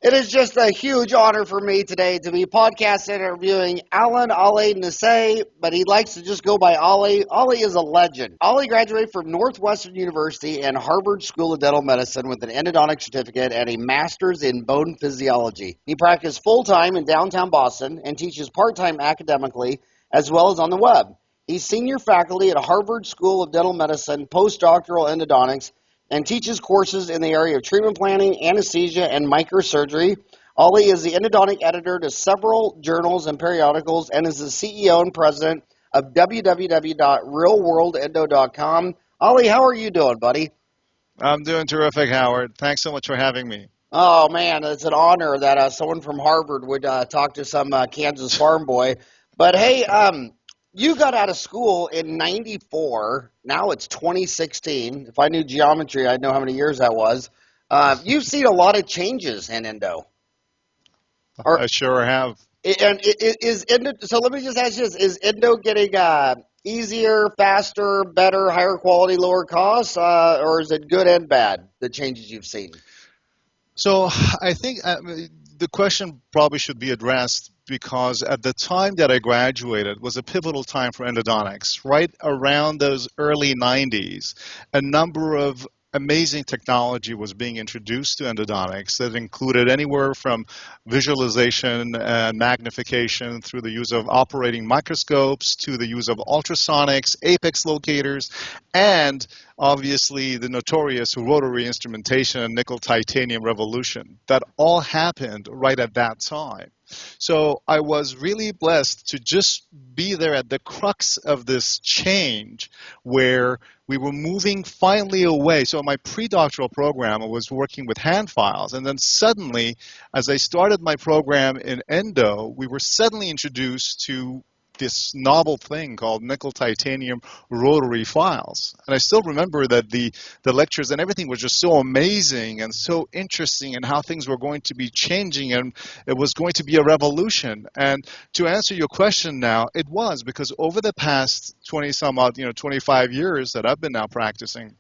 It is just a huge honor for me today to be podcast interviewing Alan Ali Nasseh, but he likes to just go by Ali. Ali is a legend. Ali graduated from Northwestern University and Harvard School of Dental Medicine with an endodontic certificate and a master's in bone physiology. He practiced full-time in downtown Boston and teaches part-time academically as well as on the web. He's senior faculty at Harvard School of Dental Medicine, postdoctoral endodontics, and teaches courses in the area of treatment planning, anesthesia, and microsurgery. Ali is the endodontic editor to several journals and periodicals and is the CEO and president of www.RealWorldEndo.com. Ali, how are you doing, buddy? I'm doing terrific, Howard. Thanks so much for having me. Oh, man, it's an honor that someone from Harvard would talk to some Kansas farm boy. But, hey, you got out of school in 94. Now it's 2016. If I knew geometry, I'd know how many years that was. You've seen a lot of changes in endo. I sure have. And is endo, so let me just ask you this. Is endo getting easier, faster, better, higher quality, lower cost, or is it good and bad, the changes you've seen? So I think the question probably should be addressed because at the time that I graduated was a pivotal time for endodontics. Right around those early 90s, a number of amazing technology was being introduced to endodontics that included anywhere from visualization and magnification through the use of operating microscopes to the use of ultrasonics, apex locators, and obviously the notorious rotary instrumentation and nickel titanium revolution. That all happened right at that time. So I was really blessed to just be there at the crux of this change where we were moving finally away. So my pre-doctoral program, I was working with hand files. And then suddenly, as I started my program in Endo, we were suddenly introduced to this novel thing called nickel titanium rotary files. And I still remember that the lectures and everything was just so amazing and so interesting and how things were going to be changing and it was going to be a revolution. And to answer your question now, it was because over the past 25 years that I've been now practicing,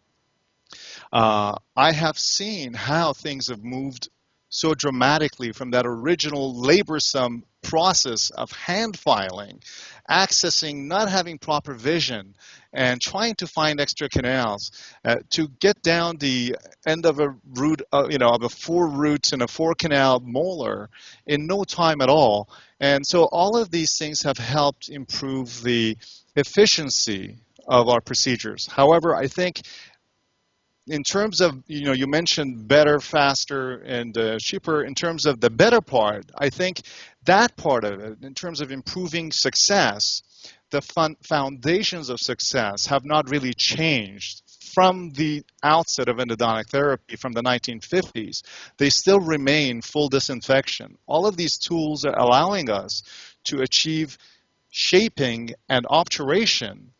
I have seen how things have moved so dramatically from that original laborsome process of hand filing, accessing, not having proper vision, and trying to find extra canals to get down the end of a root, of a 4 roots and a 4 canal molar in no time at all. And so all of these things have helped improve the efficiency of our procedures. However, I think in terms of, you mentioned better, faster, and cheaper. In terms of the better part, I think that part of it, in terms of improving success, the foundations of success have not really changed from the outset of endodontic therapy from the 1950s. They still remain full disinfection. All of these tools are allowing us to achieve shaping and obturation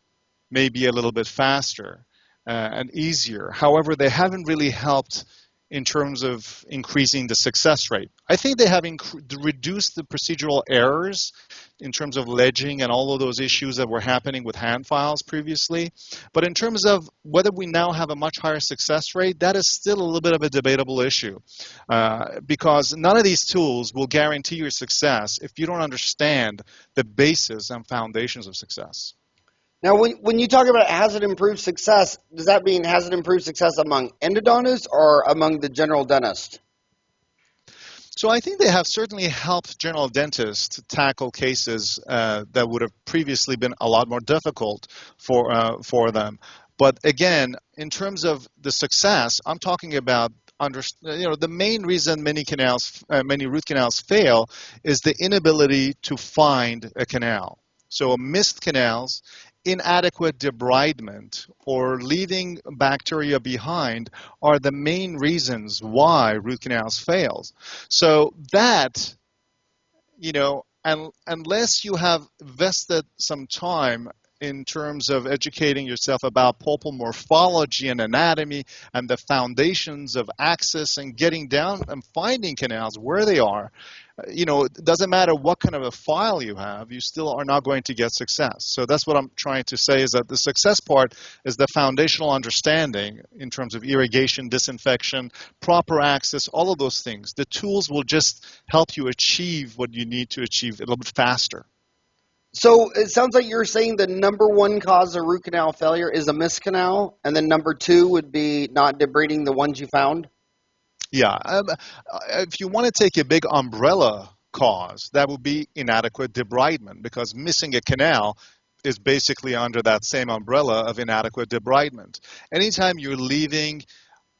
maybe a little bit faster. And easier. However, they haven't really helped in terms of increasing the success rate. I think they have reduced the procedural errors in terms of ledging and all of those issues that were happening with hand files previously. But in terms of whether we now have a much higher success rate, that is still a little bit of a debatable issue because none of these tools will guarantee your success if you don't understand the basis and foundations of success. Now, when you talk about has it improved success, does that mean has it improved success among endodontists or among the general dentist? So I think they have certainly helped general dentists tackle cases that would have previously been a lot more difficult for them. But again, in terms of the success, I'm talking about the main reason many root canals fail is the inability to find a canal. So missed canals, inadequate debridement, or leaving bacteria behind are the main reasons why root canals fails. So that, unless you have invested some time in terms of educating yourself about pulpal morphology and anatomy and the foundations of access and getting down and finding canals where they are, it doesn't matter what kind of a file you have, you still are not going to get success. So that's what I'm trying to say, is that the success part is the foundational understanding in terms of irrigation, disinfection, proper access, all of those things. The tools will just help you achieve what you need to achieve a little bit faster. So it sounds like you're saying the number one cause of root canal failure is a missed canal, and then number two would be not debriding the ones you found? Yeah, if you want to take a big umbrella cause, that would be inadequate debridement, because missing a canal is basically under that same umbrella of inadequate debridement. Anytime you're leaving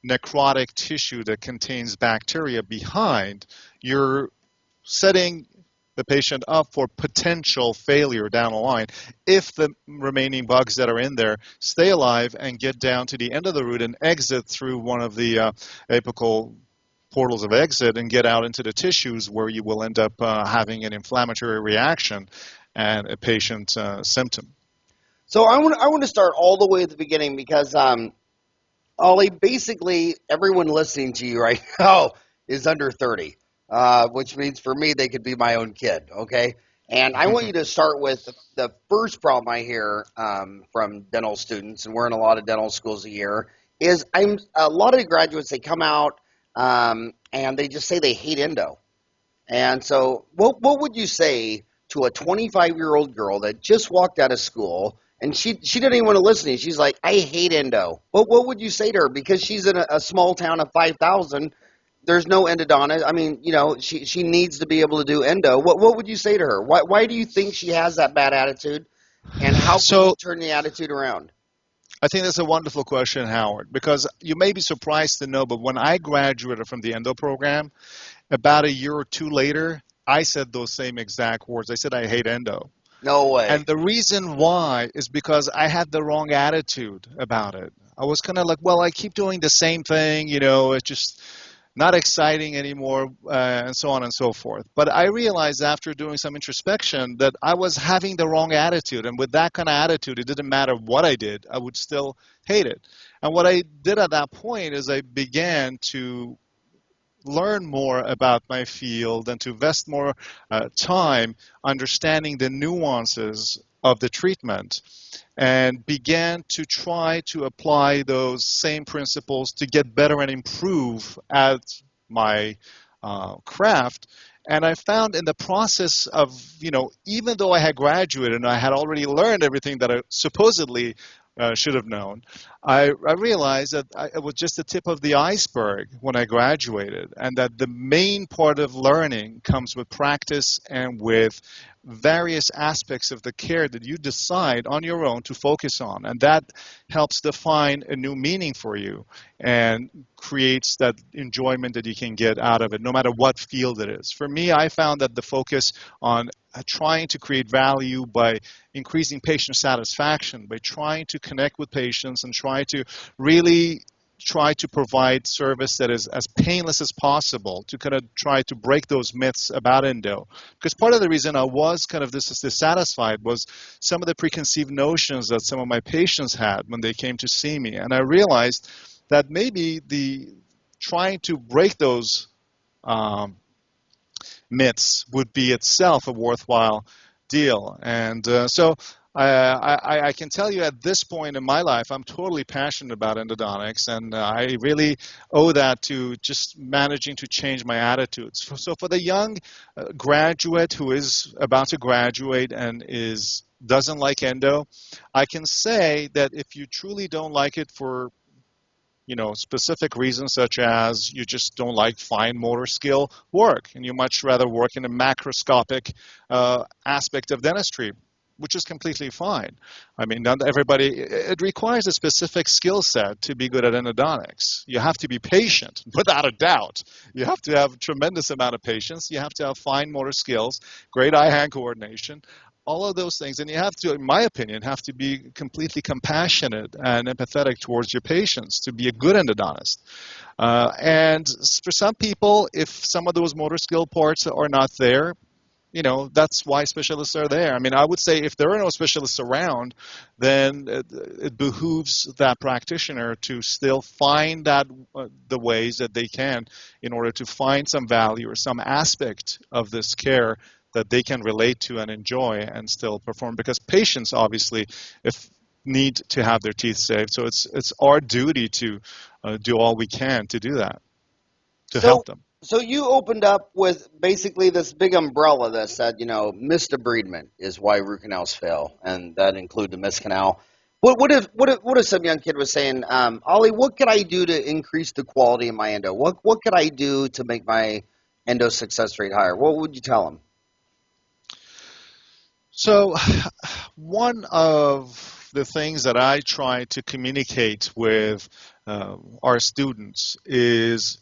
necrotic tissue that contains bacteria behind, you're setting the patient up for potential failure down the line if the remaining bugs that are in there stay alive and get down to the end of the root and exit through one of the apical portals of exit and get out into the tissues, where you will end up having an inflammatory reaction and a patient symptom. So I want to start all the way at the beginning because Ollie, basically everyone listening to you right now is under 30, which means for me they could be my own kid, okay? And I want you to start with the first problem I hear from dental students, and we're in a lot of dental schools a year, is a lot of the graduates, they come out and they just say they hate endo. And so what would you say to a 25-year-old girl that just walked out of school and she didn't even want to listen to you? She's like, I hate endo. What would you say to her? Because she's in a small town of 5,000. There's no endodontist. I mean, she needs to be able to do endo. What would you say to her? Why do you think she has that bad attitude? And how can you turn the attitude around? I think that's a wonderful question, Howard, because you may be surprised to know, but when I graduated from the endo program, about a year or two later, I said those same exact words. I said, I hate endo. No way. And the reason why is because I had the wrong attitude about it. I was kind of like, well, I keep doing the same thing, it's just not exciting anymore, and so on and so forth. But I realized after doing some introspection that I was having the wrong attitude. And with that kind of attitude, it didn't matter what I did, I would still hate it. And what I did at that point is I began to learn more about my field and to invest more time understanding the nuances of the treatment, and began to try to apply those same principles to get better and improve at my craft. And I found in the process of, even though I had graduated and I had already learned everything that I supposedly should have known, I realized that it was just the tip of the iceberg when I graduated, and that the main part of learning comes with practice and with various aspects of the care that you decide on your own to focus on. And that helps define a new meaning for you and creates that enjoyment that you can get out of it, no matter what field it is. For me, I found that the focus on trying to create value by increasing patient satisfaction, by trying to connect with patients and try to provide service that is as painless as possible, to kind of try to break those myths about endo. Because part of the reason I was kind of dissatisfied was some of the preconceived notions that some of my patients had when they came to see me. And I realized that maybe trying to break those myths would be itself a worthwhile deal. And so I can tell you at this point in my life, I'm totally passionate about endodontics, and I really owe that to just managing to change my attitudes. So for the young graduate who is about to graduate and doesn't like endo, I can say that if you truly don't like it for specific reasons, such as you just don't like fine motor skill work and you much rather work in a macroscopic aspect of dentistry, which is completely fine. I mean, not everybody, it requires a specific skill set to be good at endodontics. You have to be patient, without a doubt. You have to have a tremendous amount of patience. You have to have fine motor skills, great eye-hand coordination, all of those things. And you have to, in my opinion, have to be completely compassionate and empathetic towards your patients to be a good endodontist. And for some people, if some of those motor skill parts are not there, that's why specialists are there. I mean, I would say if there are no specialists around, then it behooves that practitioner to still find the ways that they can in order to find some value or some aspect of this care that they can relate to and enjoy and still perform. Because patients, obviously, if need to have their teeth saved, so it's our duty to do all we can to do that, to So, help them. so you opened up with basically this big umbrella that said, missed debridement is why root canals fail, and that include the missed canal. What if some young kid was saying, Ollie, what could I do to increase the quality of my endo? What could I do to make my endo success rate higher? What would you tell them? So, one of the things that I try to communicate with our students is,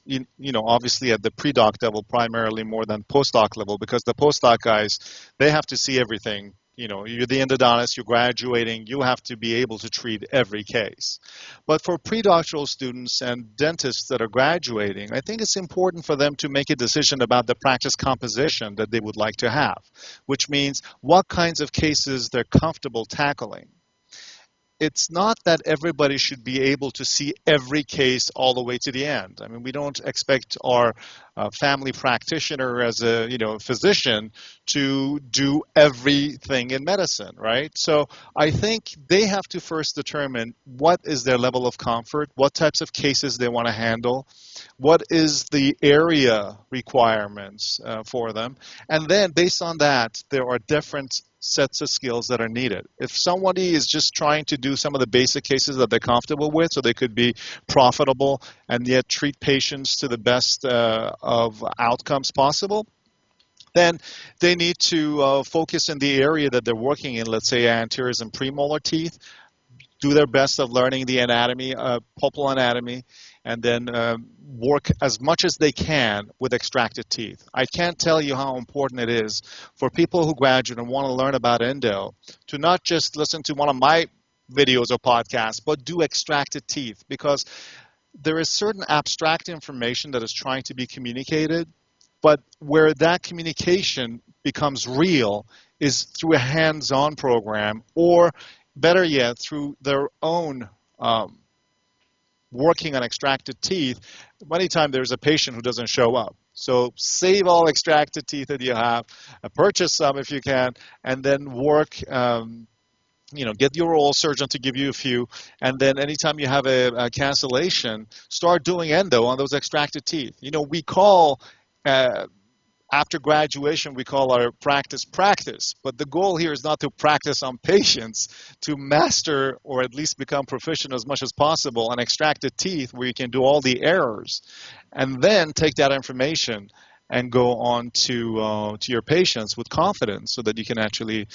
obviously at the pre-doc level, primarily more than post-doc level, because the post-doc guys, they have to see everything. You're the endodontist, you're graduating, you have to be able to treat every case. But for pre-doctoral students and dentists that are graduating, I think it's important for them to make a decision about the practice composition that they would like to have, which means what kinds of cases they're comfortable tackling. It's not that everybody should be able to see every case all the way to the end. I mean, we don't expect our family practitioner as a physician to do everything in medicine, right? So I think they have to first determine what is their level of comfort, what types of cases they want to handle, what is the area requirements for them, and then based on that, there are different sets of skills that are needed. If somebody is just trying to do some of the basic cases that they're comfortable with so they could be profitable and yet treat patients to the best of outcomes possible, then they need to focus in the area that they're working in, let's say anteriors and premolar teeth, do their best of learning the anatomy, pulpal anatomy, and then work as much as they can with extracted teeth. I can't tell you how important it is for people who graduate and want to learn about endo to not just listen to one of my videos or podcasts, but do extracted teeth, because there is certain abstract information that is trying to be communicated, but where that communication becomes real is through a hands-on program, or better yet, through their own working on extracted teeth. Many times there's a patient who doesn't show up. So save all extracted teeth that you have, purchase some if you can, and then work, get your oral surgeon to give you a few, and then anytime you have a cancellation, start doing endo on those extracted teeth. We call after graduation, we call our practice, but the goal here is not to practice on patients, to master or at least become proficient as much as possible on extracted teeth where you can do all the errors, and then take that information and go on to your patients with confidence so that you can actually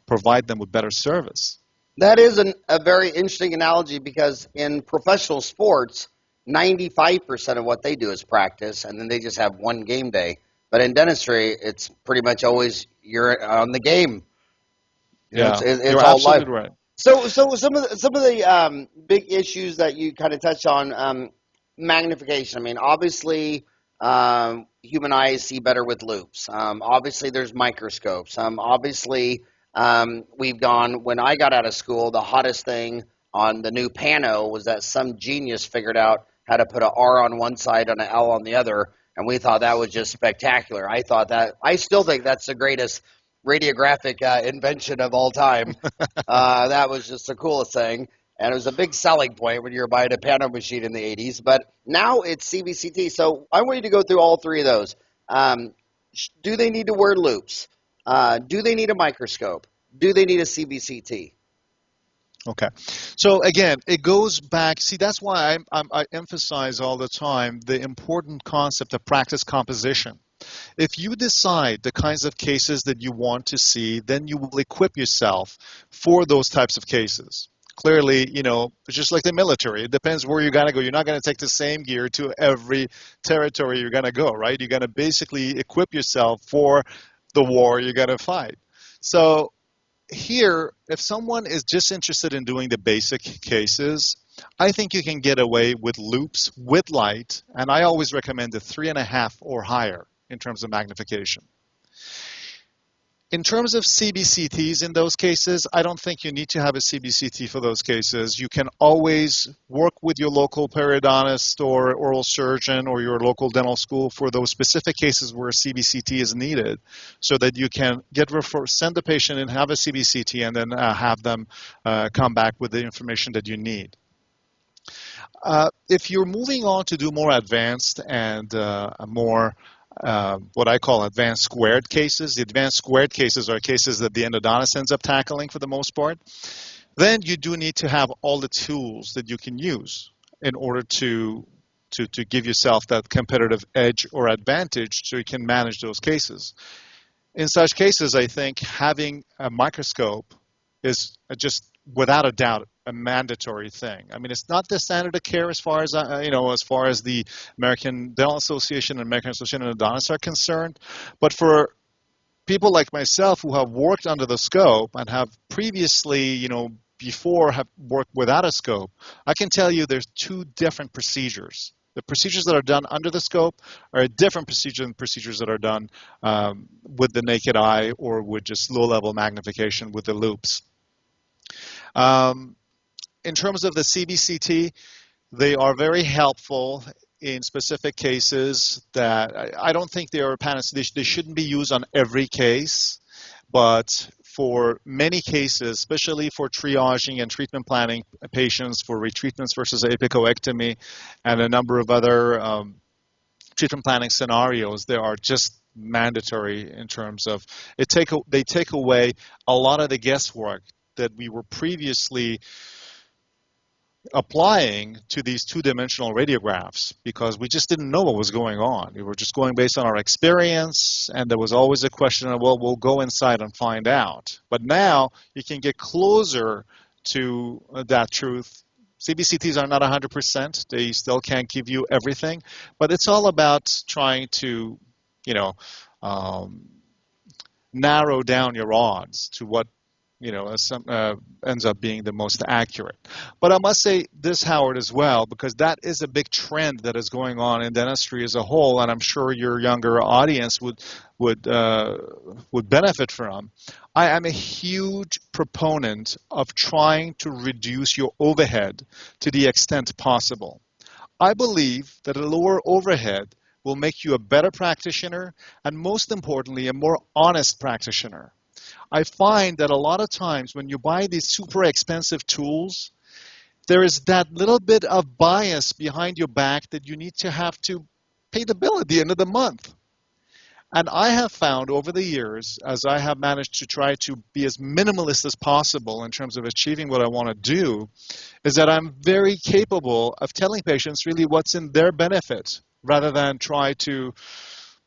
provide them with better service. That is a very interesting analogy, because in professional sports, 95% of what they do is practice, and then they just have one game day. But in dentistry, it's pretty much always you're on the game. Yeah, It's you're all live. absolutely right. So some of the big issues that you kind of touched on, magnification. I mean, obviously, human eyes see better with loops. Obviously, there's microscopes. Obviously, we've gone. When I got out of school, the hottest thing on the new Pano was that some genius figured out how to put an R on one side and an L on the other, and we thought that was just spectacular. I still think that's the greatest radiographic invention of all time. That was just the coolest thing. And it was a big selling point when you were buying a Pano machine in the 80s. But now it's CBCT. So I want you to go through all three of those. Do they need to wear loops? Do they need a microscope? Do they need a CBCT? Okay. So again, it goes back. See, that's why I emphasize all the time the important concept of practice composition. If you decide the kinds of cases that you want to see, then you will equip yourself for those types of cases. Clearly, it's just like the military. It depends where you're going to go. You're not going to take the same gear to every territory you're going to go, right? You're going to basically equip yourself for the war you're going to fight. So here, if someone is just interested in doing the basic cases, I think you can get away with loops with light, and I always recommend a 3.5 or higher in terms of magnification. In terms of CBCTs in those cases, I don't think you need to have a CBCT for those cases. You can always work with your local periodontist or oral surgeon or your local dental school for those specific cases where a CBCT is needed, so that you can send the patient and have a CBCT and then have them come back with the information that you need. If you're moving on to do more advanced and more what I call advanced squared cases. The advanced squared cases are cases that the endodontist ends up tackling for the most part. Then you do need to have all the tools that you can use in order to give yourself that competitive edge or advantage so you can manage those cases. In such cases, I think having a microscope is just without a doubt a mandatory thing. I mean, it's not the standard of care as far as as far as the American Dental Association and American Association of Endodontists are concerned, but for people like myself who have worked under the scope and have previously, before have worked without a scope, I can tell you there's two different procedures. The procedures that are done under the scope are a different procedure than procedures that are done with the naked eye or with just low-level magnification with the loops. In terms of the CBCT, they are very helpful in specific cases that I don't think they are panacea. They shouldn't be used on every case, but for many cases, especially for triaging and treatment planning patients for retreatments versus apicoectomy and a number of other treatment planning scenarios, they are just mandatory in terms of they take away a lot of the guesswork that we were previously applying to these two-dimensional radiographs, because we just didn't know what was going on. We were just going based on our experience, and there was always a question of, well, we'll go inside and find out. But now you can get closer to that truth. CBCTs are not 100%. They still can't give you everything, but it's all about trying to, narrow down your odds to what ends up being the most accurate. But I must say this, Howard, as well, because that is a big trend that is going on in dentistry as a whole, and I'm sure your younger audience would benefit from. I am a huge proponent of trying to reduce your overhead to the extent possible. I believe that a lower overhead will make you a better practitioner and, most importantly, a more honest practitioner. I find that a lot of times when you buy these super expensive tools, there is that little bit of bias behind your back that you need to have to pay the bill at the end of the month. And I have found over the years, as I have managed to try to be as minimalist as possible in terms of achieving what I want to do, is that I'm very capable of telling patients really what's in their benefit, rather than try to,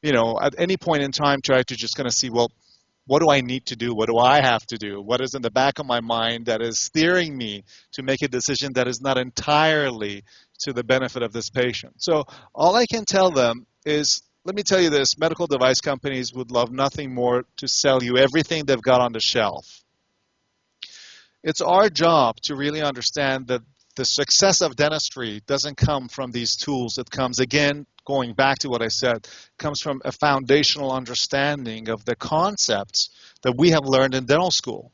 at any point in time, try to just kind of see, well, what do I need to do? What do I have to do? What is in the back of my mind that is steering me to make a decision that is not entirely to the benefit of this patient? So all I can tell them is, let me tell you this, medical device companies would love nothing more to sell you everything they've got on the shelf. It's our job to really understand that the success of dentistry doesn't come from these tools. It comes, again, going back to what I said, comes from a foundational understanding of the concepts that we have learned in dental school.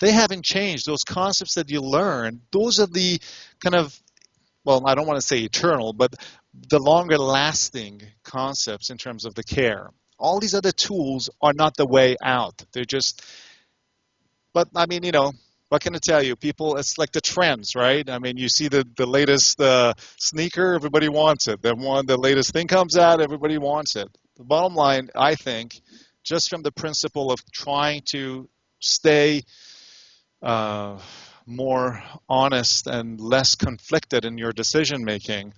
They haven't changed. Those concepts that you learn, those are the kind of, well, I don't want to say eternal, but the longer lasting concepts in terms of the care. All these other tools are not the way out. They're just, but I mean, what can I tell you? People, it's like the trends, right? I mean, you see the latest sneaker, everybody wants it. The latest thing comes out, everybody wants it. The bottom line, I think, just from the principle of trying to stay more honest and less conflicted in your decision making,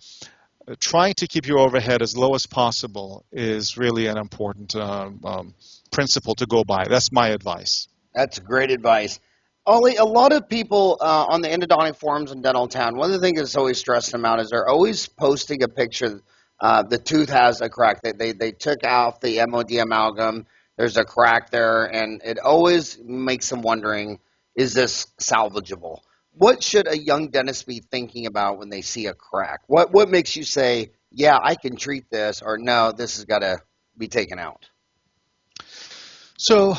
trying to keep your overhead as low as possible is really an important principle to go by. That's my advice. That's great advice. Ollie, a lot of people on the endodontic forums in Dental Town, one of the things that's always stressing them out is they're always posting a picture. The tooth has a crack. They took out the MOD amalgam. There's a crack there, and it always makes them wondering, is this salvageable? What should a young dentist be thinking about when they see a crack? What makes you say, yeah, I can treat this, or no, this has got to be taken out? So,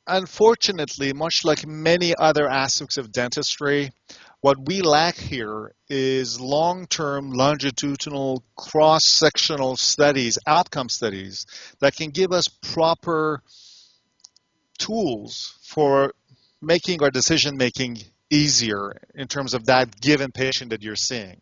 unfortunately, much like many other aspects of dentistry, what we lack here is long-term longitudinal cross-sectional studies, outcome studies that can give us proper tools for making our decision making easier in terms of that given patient that you're seeing.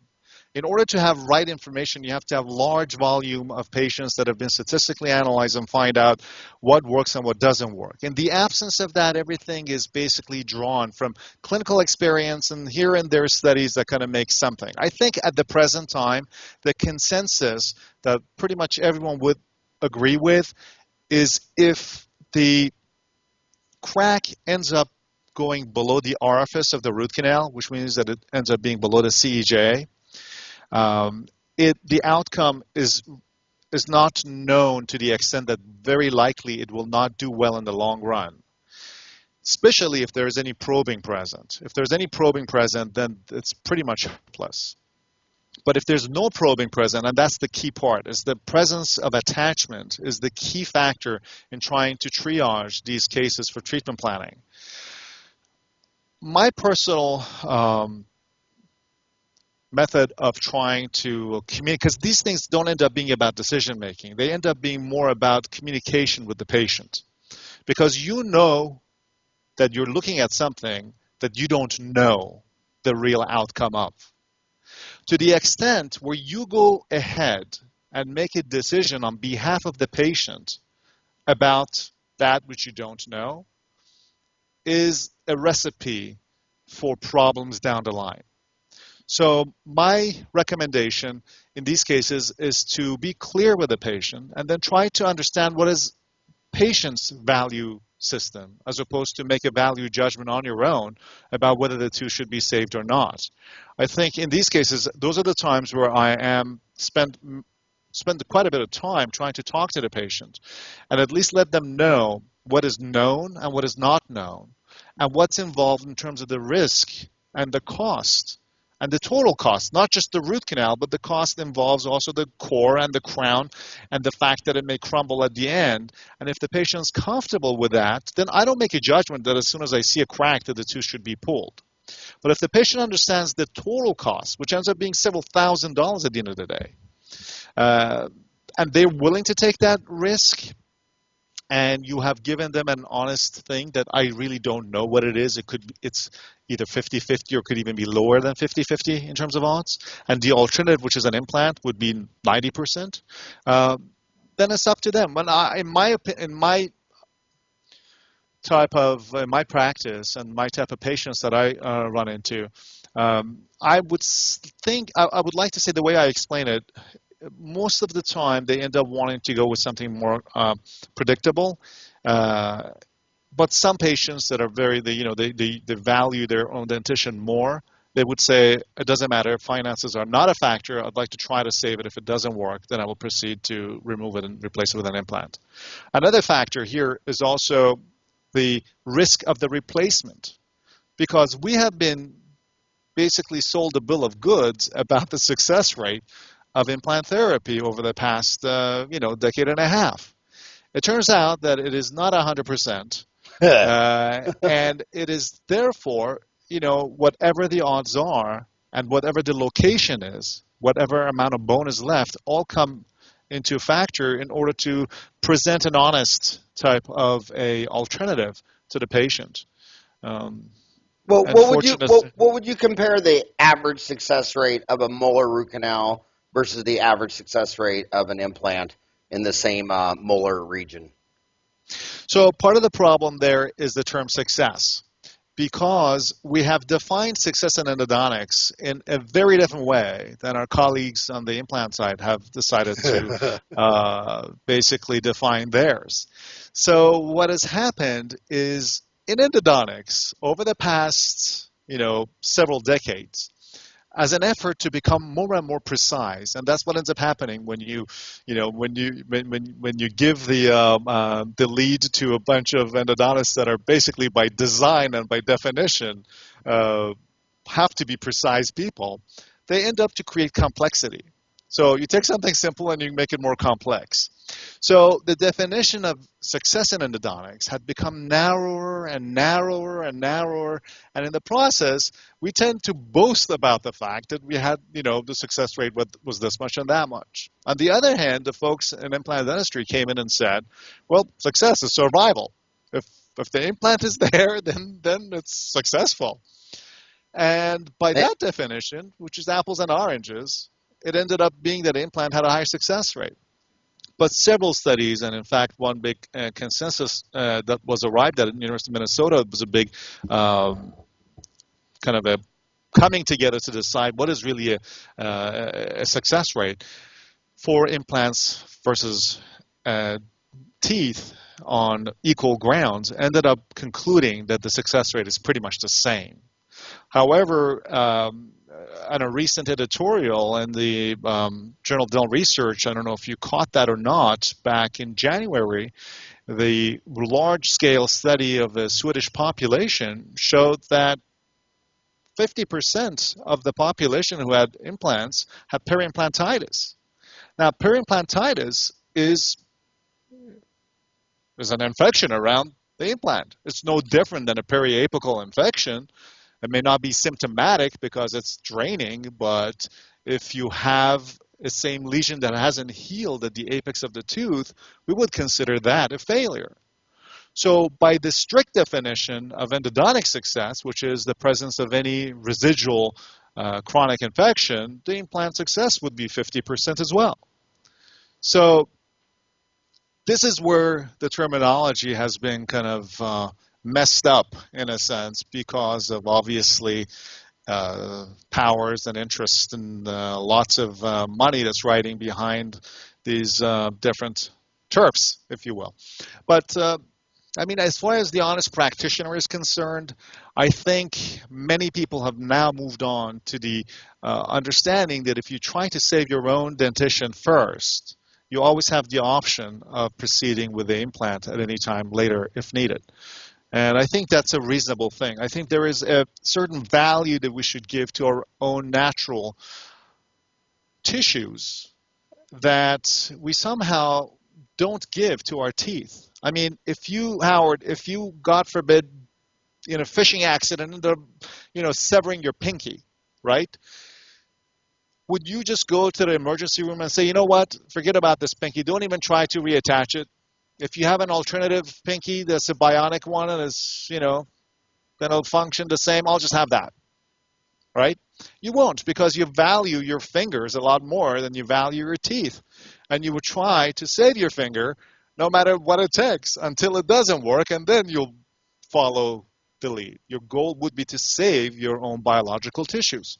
In order to have right information, you have to have large volume of patients that have been statistically analyzed and find out what works and what doesn't work. In the absence of that, everything is basically drawn from clinical experience and here and there studies that kind of make something. I think at the present time, the consensus that pretty much everyone would agree with is if the crack ends up going below the orifice of the root canal, which means that it ends up being below the CEJ, the outcome is not known to the extent that very likely it will not do well in the long run, especially if there is any probing present. If there's any probing present, then it's pretty much hopeless. But if there's no probing present, and that's the key part, is the presence of attachment is the key factor in trying to triage these cases for treatment planning. My personal method of trying to communicate, because these things don't end up being about decision making. They end up being more about communication with the patient. Because you know that you're looking at something that you don't know the real outcome of. To the extent where you go ahead and make a decision on behalf of the patient about that which you don't know is a recipe for problems down the line. So my recommendation in these cases is to be clear with the patient and then try to understand what is patient's value system as opposed to make a value judgment on your own about whether the two should be saved or not. I think in these cases, those are the times where I am spend quite a bit of time trying to talk to the patient and at least let them know what is known and what is not known and what's involved in terms of the risk and the cost and the total cost, not just the root canal, but the cost involves also the core and the crown and the fact that it may crumble at the end. And if the patient's comfortable with that, then I don't make a judgment that as soon as I see a crack that the tooth should be pulled. But if the patient understands the total cost, which ends up being several $1,000s at the end of the day, and they're willing to take that risk, and you have given them an honest thing that I really don't know what it is. It's either 50-50 or could even be lower than 50-50 in terms of odds. And the alternative, which is an implant, would be 90%. Then it's up to them. When in my practice and my type of patients that I run into, I would like to say the way I explain it, most of the time they end up wanting to go with something more predictable. But some patients that are they value their own dentition more, they would say, it doesn't matter, finances are not a factor, I'd like to try to save it. If it doesn't work, then I will proceed to remove it and replace it with an implant. Another factor here is also the risk of the replacement, because we have been basically sold a bill of goods about the success rate of implant therapy over the past decade and a half. It turns out that it is not 100%. And it is therefore, whatever the odds are and whatever the location is, whatever amount of bone is left, all come into factor in order to present an honest type of a alternative to the patient. Well, what would you compare the average success rate of a molar root canal versus the average success rate of an implant in the same molar region? So part of the problem there is the term success, because we have defined success in endodontics in a very different way than our colleagues on the implant side have decided to basically define theirs. So what has happened is in endodontics over the past, several decades, as an effort to become more and more precise, and that's what ends up happening when you give the lead to a bunch of endodontists that are basically by design and by definition have to be precise people. They end up to create complexity. So you take something simple and you make it more complex. So the definition of success in endodontics had become narrower and narrower and narrower, and in the process, we tend to boast about the fact that we had, the success rate was this much and that much. On the other hand, the folks in implant dentistry came in and said, well, success is survival. If the implant is there, then it's successful. And by that definition, which is apples and oranges, it ended up being that the implant had a high success rate. But several studies, and in fact, one big consensus that was arrived at the University of Minnesota was a big kind of a coming together to decide what is really a success rate for implants versus teeth on equal grounds, ended up concluding that the success rate is pretty much the same. However, on a recent editorial in the Journal of Dental Research, I don't know if you caught that or not, back in January, the large-scale study of the Swedish population showed that 50% of the population who had implants had periimplantitis. Now, periimplantitis is an infection around the implant. It's no different than a periapical infection. It may not be symptomatic because it's draining, but if you have a same lesion that hasn't healed at the apex of the tooth, we would consider that a failure. So by the strict definition of endodontic success, which is the presence of any residual chronic infection, the implant success would be 50% as well. So this is where the terminology has been kind of messed up in a sense because of obviously powers and interest and lots of money that's riding behind these different turfs, if you will. But I mean, as far as the honest practitioner is concerned, I think many people have now moved on to the understanding that if you try to save your own dentition first, you always have the option of proceeding with the implant at any time later if needed. And I think that's a reasonable thing. I think there is a certain value that we should give to our own natural tissues that we somehow don't give to our teeth. I mean, if you, Howard, God forbid, in a fishing accident, end up, severing your pinky, right? Would you just go to the emergency room and say, you know what, forget about this pinky, don't even try to reattach it? If you have an alternative pinky that's a bionic one and is, that'll function the same, I'll just have that, right? You won't, because you value your fingers a lot more than you value your teeth. And you would try to save your finger no matter what it takes until it doesn't work, and then you'll follow the lead. Your goal would be to save your own biological tissues.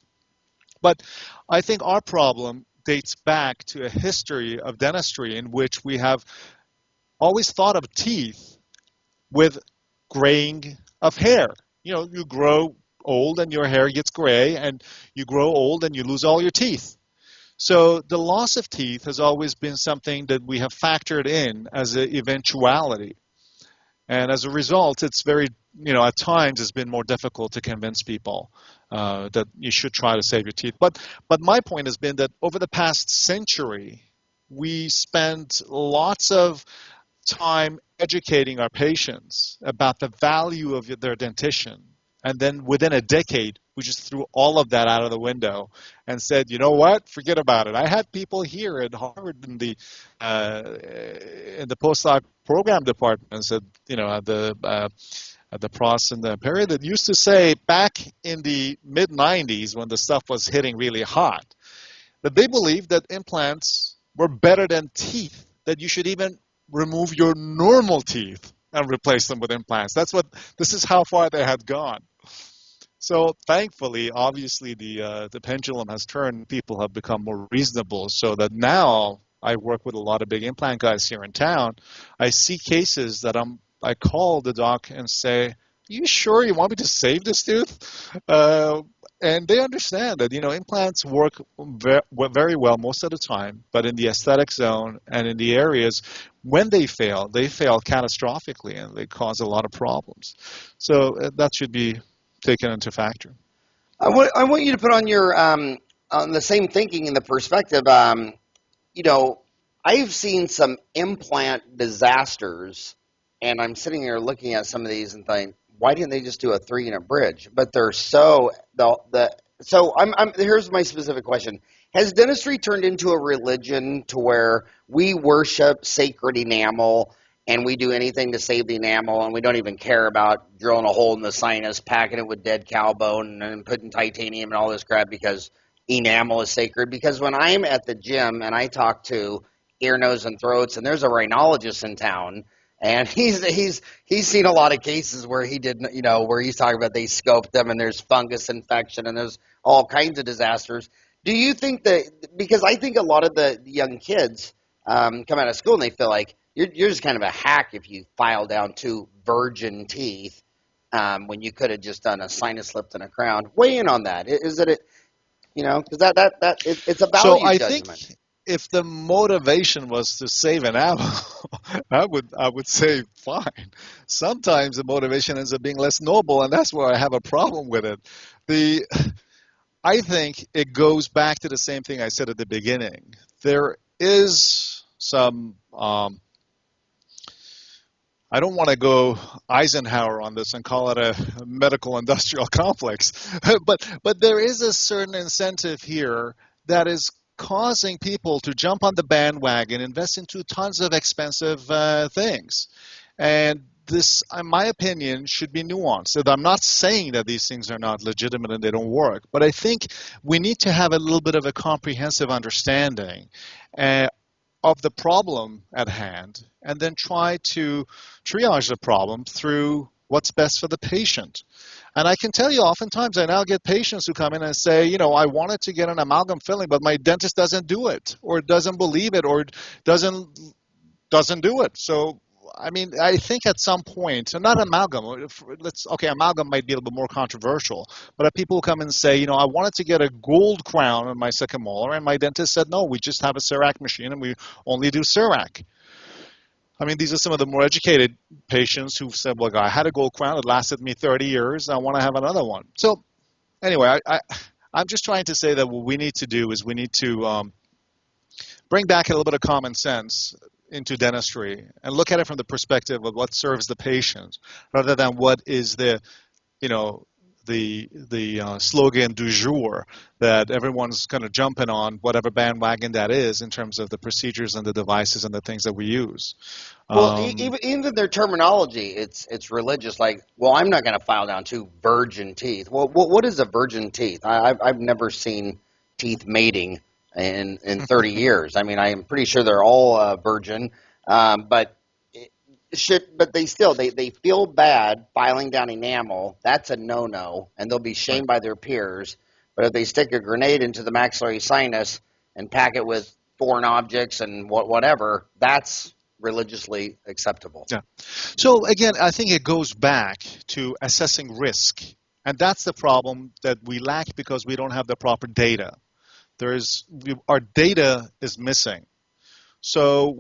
But I think our problem dates back to a history of dentistry in which we have always thought of teeth with graying of hair. You grow old and your hair gets gray, and you grow old and you lose all your teeth. So the loss of teeth has always been something that we have factored in as an eventuality. And as a result, it's very, at times it's been more difficult to convince people that you should try to save your teeth. But my point has been that over the past century, we spent lots of time educating our patients about the value of their dentition. And then within a decade, we just threw all of that out of the window and said, you know what, forget about it. I had people here at Harvard in the postdoc program department and said, at the pros and the period that used to say back in the mid-90s when the stuff was hitting really hot, that they believed that implants were better than teeth, that you should even remove your normal teeth and replace them with implants. This is how far they had gone. So thankfully, obviously, the pendulum has turned. People have become more reasonable, so that now I work with a lot of big implant guys here in town. I see cases that I call the doc and say, "Are you sure you want me to save this tooth?" And they understand that implants work very well most of the time, but in the aesthetic zone and in the areas when they fail catastrophically and they cause a lot of problems. So that should be taken into factor. I want you to put on your on the same thinking and the perspective. I've seen some implant disasters, and I'm sitting here looking at some of these and thinking, why didn't they just do a 3-unit bridge? But they're so the so I'm here's my specific question. Has dentistry turned into a religion to where we worship sacred enamel and we do anything to save the enamel and we don't even care about drilling a hole in the sinus, packing it with dead cow bone and putting titanium and all this crap because enamel is sacred? Because when I'm at the gym and I talk to ear, nose, and throats, and there's a rhinologist in town, and he's seen a lot of cases where he did, where he's talking about they scoped them and there's fungus infection and there's all kinds of disasters. Do you think that, because I think a lot of the young kids come out of school and they feel like you're just kind of a hack if you file down 2 virgin teeth when you could have just done a sinus lift and a crown. Weigh in on that. Is it, because it's a So value I judgment. think if the motivation was to save an apple, I would say fine. Sometimes the motivation ends up being less noble, and that's where I have a problem with it. The I think it goes back to the same thing I said at the beginning. There is some I don't want to go Eisenhower on this and call it a medical industrial complex, but there is a certain incentive here that is causing people to jump on the bandwagon, invest into tons of expensive things, and this, in my opinion, should be nuanced. And I'm not saying that these things are not legitimate and they don't work, but I think we need to have a little bit of a comprehensive understanding. Uh, of the problem at hand and then try to triage the problem through what's best for the patient. And I can tell you, oftentimes I now get patients who come in and say, I wanted to get an amalgam filling, but my dentist doesn't do it, or doesn't believe it, or doesn't do it. So, I mean, I think at some point, and not amalgam, amalgam might be a little bit more controversial, but if people come and say, I wanted to get a gold crown on my second molar, and my dentist said, no, we just have a CERAC machine and we only do CERAC. I mean, these are some of the more educated patients who said, well, I had a gold crown, it lasted me 30 years, I want to have another one. So, anyway, I'm just trying to say that what we need to do is we need to bring back a little bit of common sense into dentistry and look at it from the perspective of what serves the patient rather than what is the slogan du jour that everyone's kind of jumping on, whatever bandwagon that is, in terms of the procedures and the devices and the things that we use. Well, even their terminology, it's religious. Like, well, I'm not going to file down 2 virgin teeth. Well, what is a virgin teeth? I've never seen teeth mating in 30 years. I mean, I am pretty sure they're all virgin, but but they feel bad filing down enamel. That's a no-no, and they'll be Right. shamed by their peers. But if they stick a grenade into the maxillary sinus and pack it with foreign objects and whatever, that's religiously acceptable. Yeah. So again, I think it goes back to assessing risk, and that's the problem that we lack because we don't have the proper data. Our data is missing. So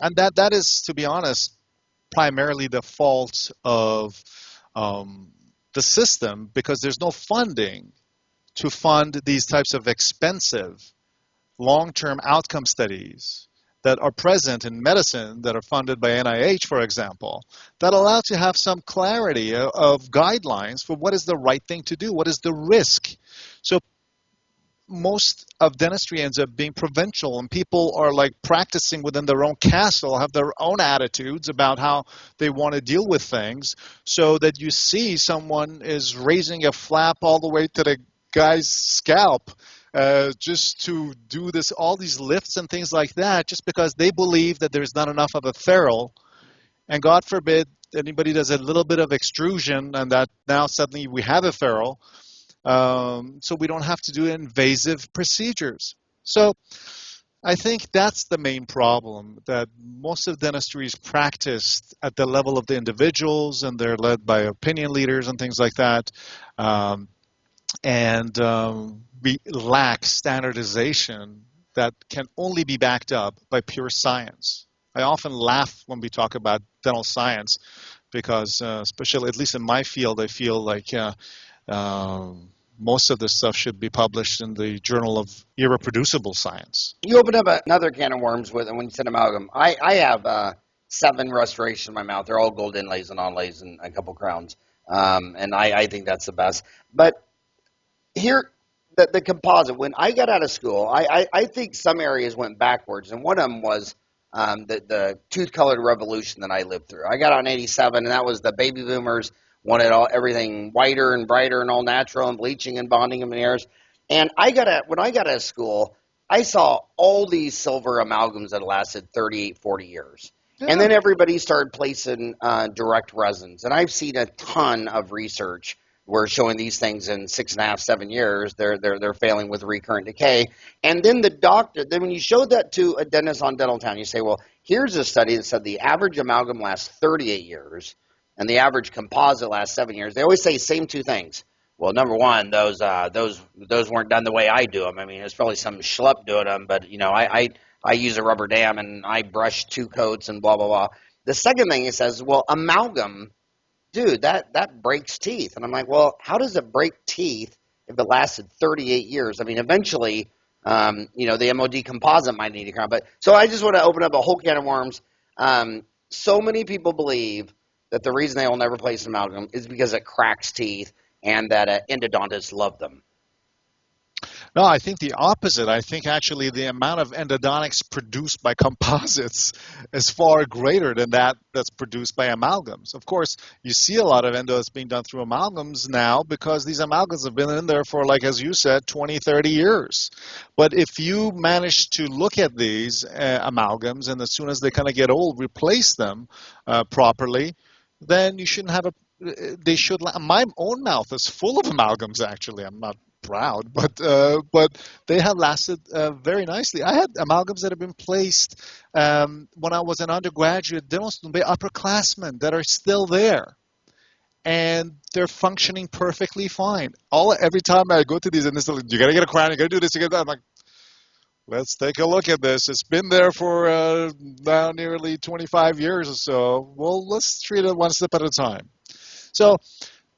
that is, to be honest, primarily the fault of the system because there's no funding to fund these types of expensive long-term outcome studies that are present in medicine that are funded by NIH, for example, that allow to have some clarity of guidelines for what is the right thing to do, what is the risk. So most of dentistry ends up being provincial, and people are like practicing within their own castle, have their own attitudes about how they want to deal with things, so that you see someone is raising a flap all the way to the guy's scalp just to do all these lifts and things like that, just because they believe that there's not enough of a ferrule, and God forbid anybody does a little bit of extrusion and that now suddenly we have a ferrule. So we don't have to do invasive procedures. So I think that's the main problem, that most of dentistry is practiced at the level of the individuals, and they're led by opinion leaders and things like that. We lack standardization that can only be backed up by pure science. I often laugh when we talk about dental science because, especially at least in my field, I feel like most of this stuff should be published in the Journal of Irreproducible Science. You opened up another can of worms with when you said amalgam. I have 7 restorations in my mouth. They're all gold inlays and onlays and a couple crowns. And I think that's the best. But here, the composite, when I got out of school, I think some areas went backwards. And one of them was the tooth-colored revolution that I lived through. I got on 87, and that was the baby boomers wanted everything whiter and brighter and all natural and bleaching and bonding and veneers. And when I got out of school, I saw all these silver amalgams that lasted 38, 40 years. Yeah. And then everybody started placing direct resins. And I've seen a ton of research where showing these things in 6.5, 7 years, they're failing with recurrent decay. And then then when you showed that to a dentist on Dental Town, you say, well, here's a study that said the average amalgam lasts 38 years and the average composite lasts 7 years. They always say same 2 things. Well, number one, those weren't done the way I do them. I mean, it's probably some schlep doing them, but I use a rubber dam and I brush 2 coats and blah blah blah. The second thing it says, well, amalgam, dude, that breaks teeth, and I'm like, well, how does it break teeth if it lasted 38 years? I mean, eventually, the MOD composite might need to come. But so I just want to open up a whole can of worms. So many people believe that the reason they will never place amalgam is because it cracks teeth, and that endodontists love them. No, I think the opposite. I think actually the amount of endodontics produced by composites is far greater than that's produced by amalgams. Of course, you see a lot of endo that's being done through amalgams now because these amalgams have been in there for, like as you said, 20, 30 years. But if you manage to look at these amalgams and as soon as they kind of get old, replace them properly, then you shouldn't have my own mouth is full of amalgams, actually. I'm not proud, but they have lasted very nicely. I had amalgams that have been placed when I was an undergraduate dental student by upperclassmen that are still there, and they're functioning perfectly fine. Every time I go to these, and they're like, you gotta get a crown, you gotta do this, you gotta do that. I'm like, let's take a look at this. It's been there for now nearly 25 years or so. Well, let's treat it one step at a time. So,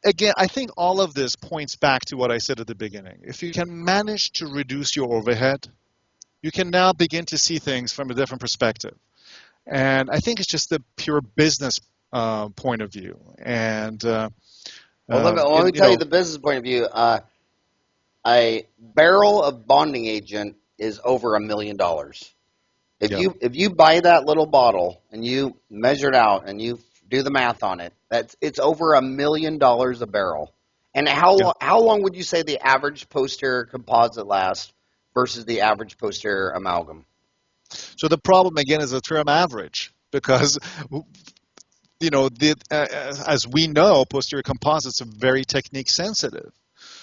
again, I think all of this points back to what I said at the beginning. If you can manage to reduce your overhead, you can now begin to see things from a different perspective. And I think it's just the pure business point of view. And let me tell you the business point of view. A barrel of bonding agent is over $1 million. If you buy that little bottle and you measure it out and you do the math on it, it's over $1 million a barrel. And how long would you say the average posterior composite lasts versus the average posterior amalgam? So the problem again is the term average, because as we know, posterior composites are very technique sensitive.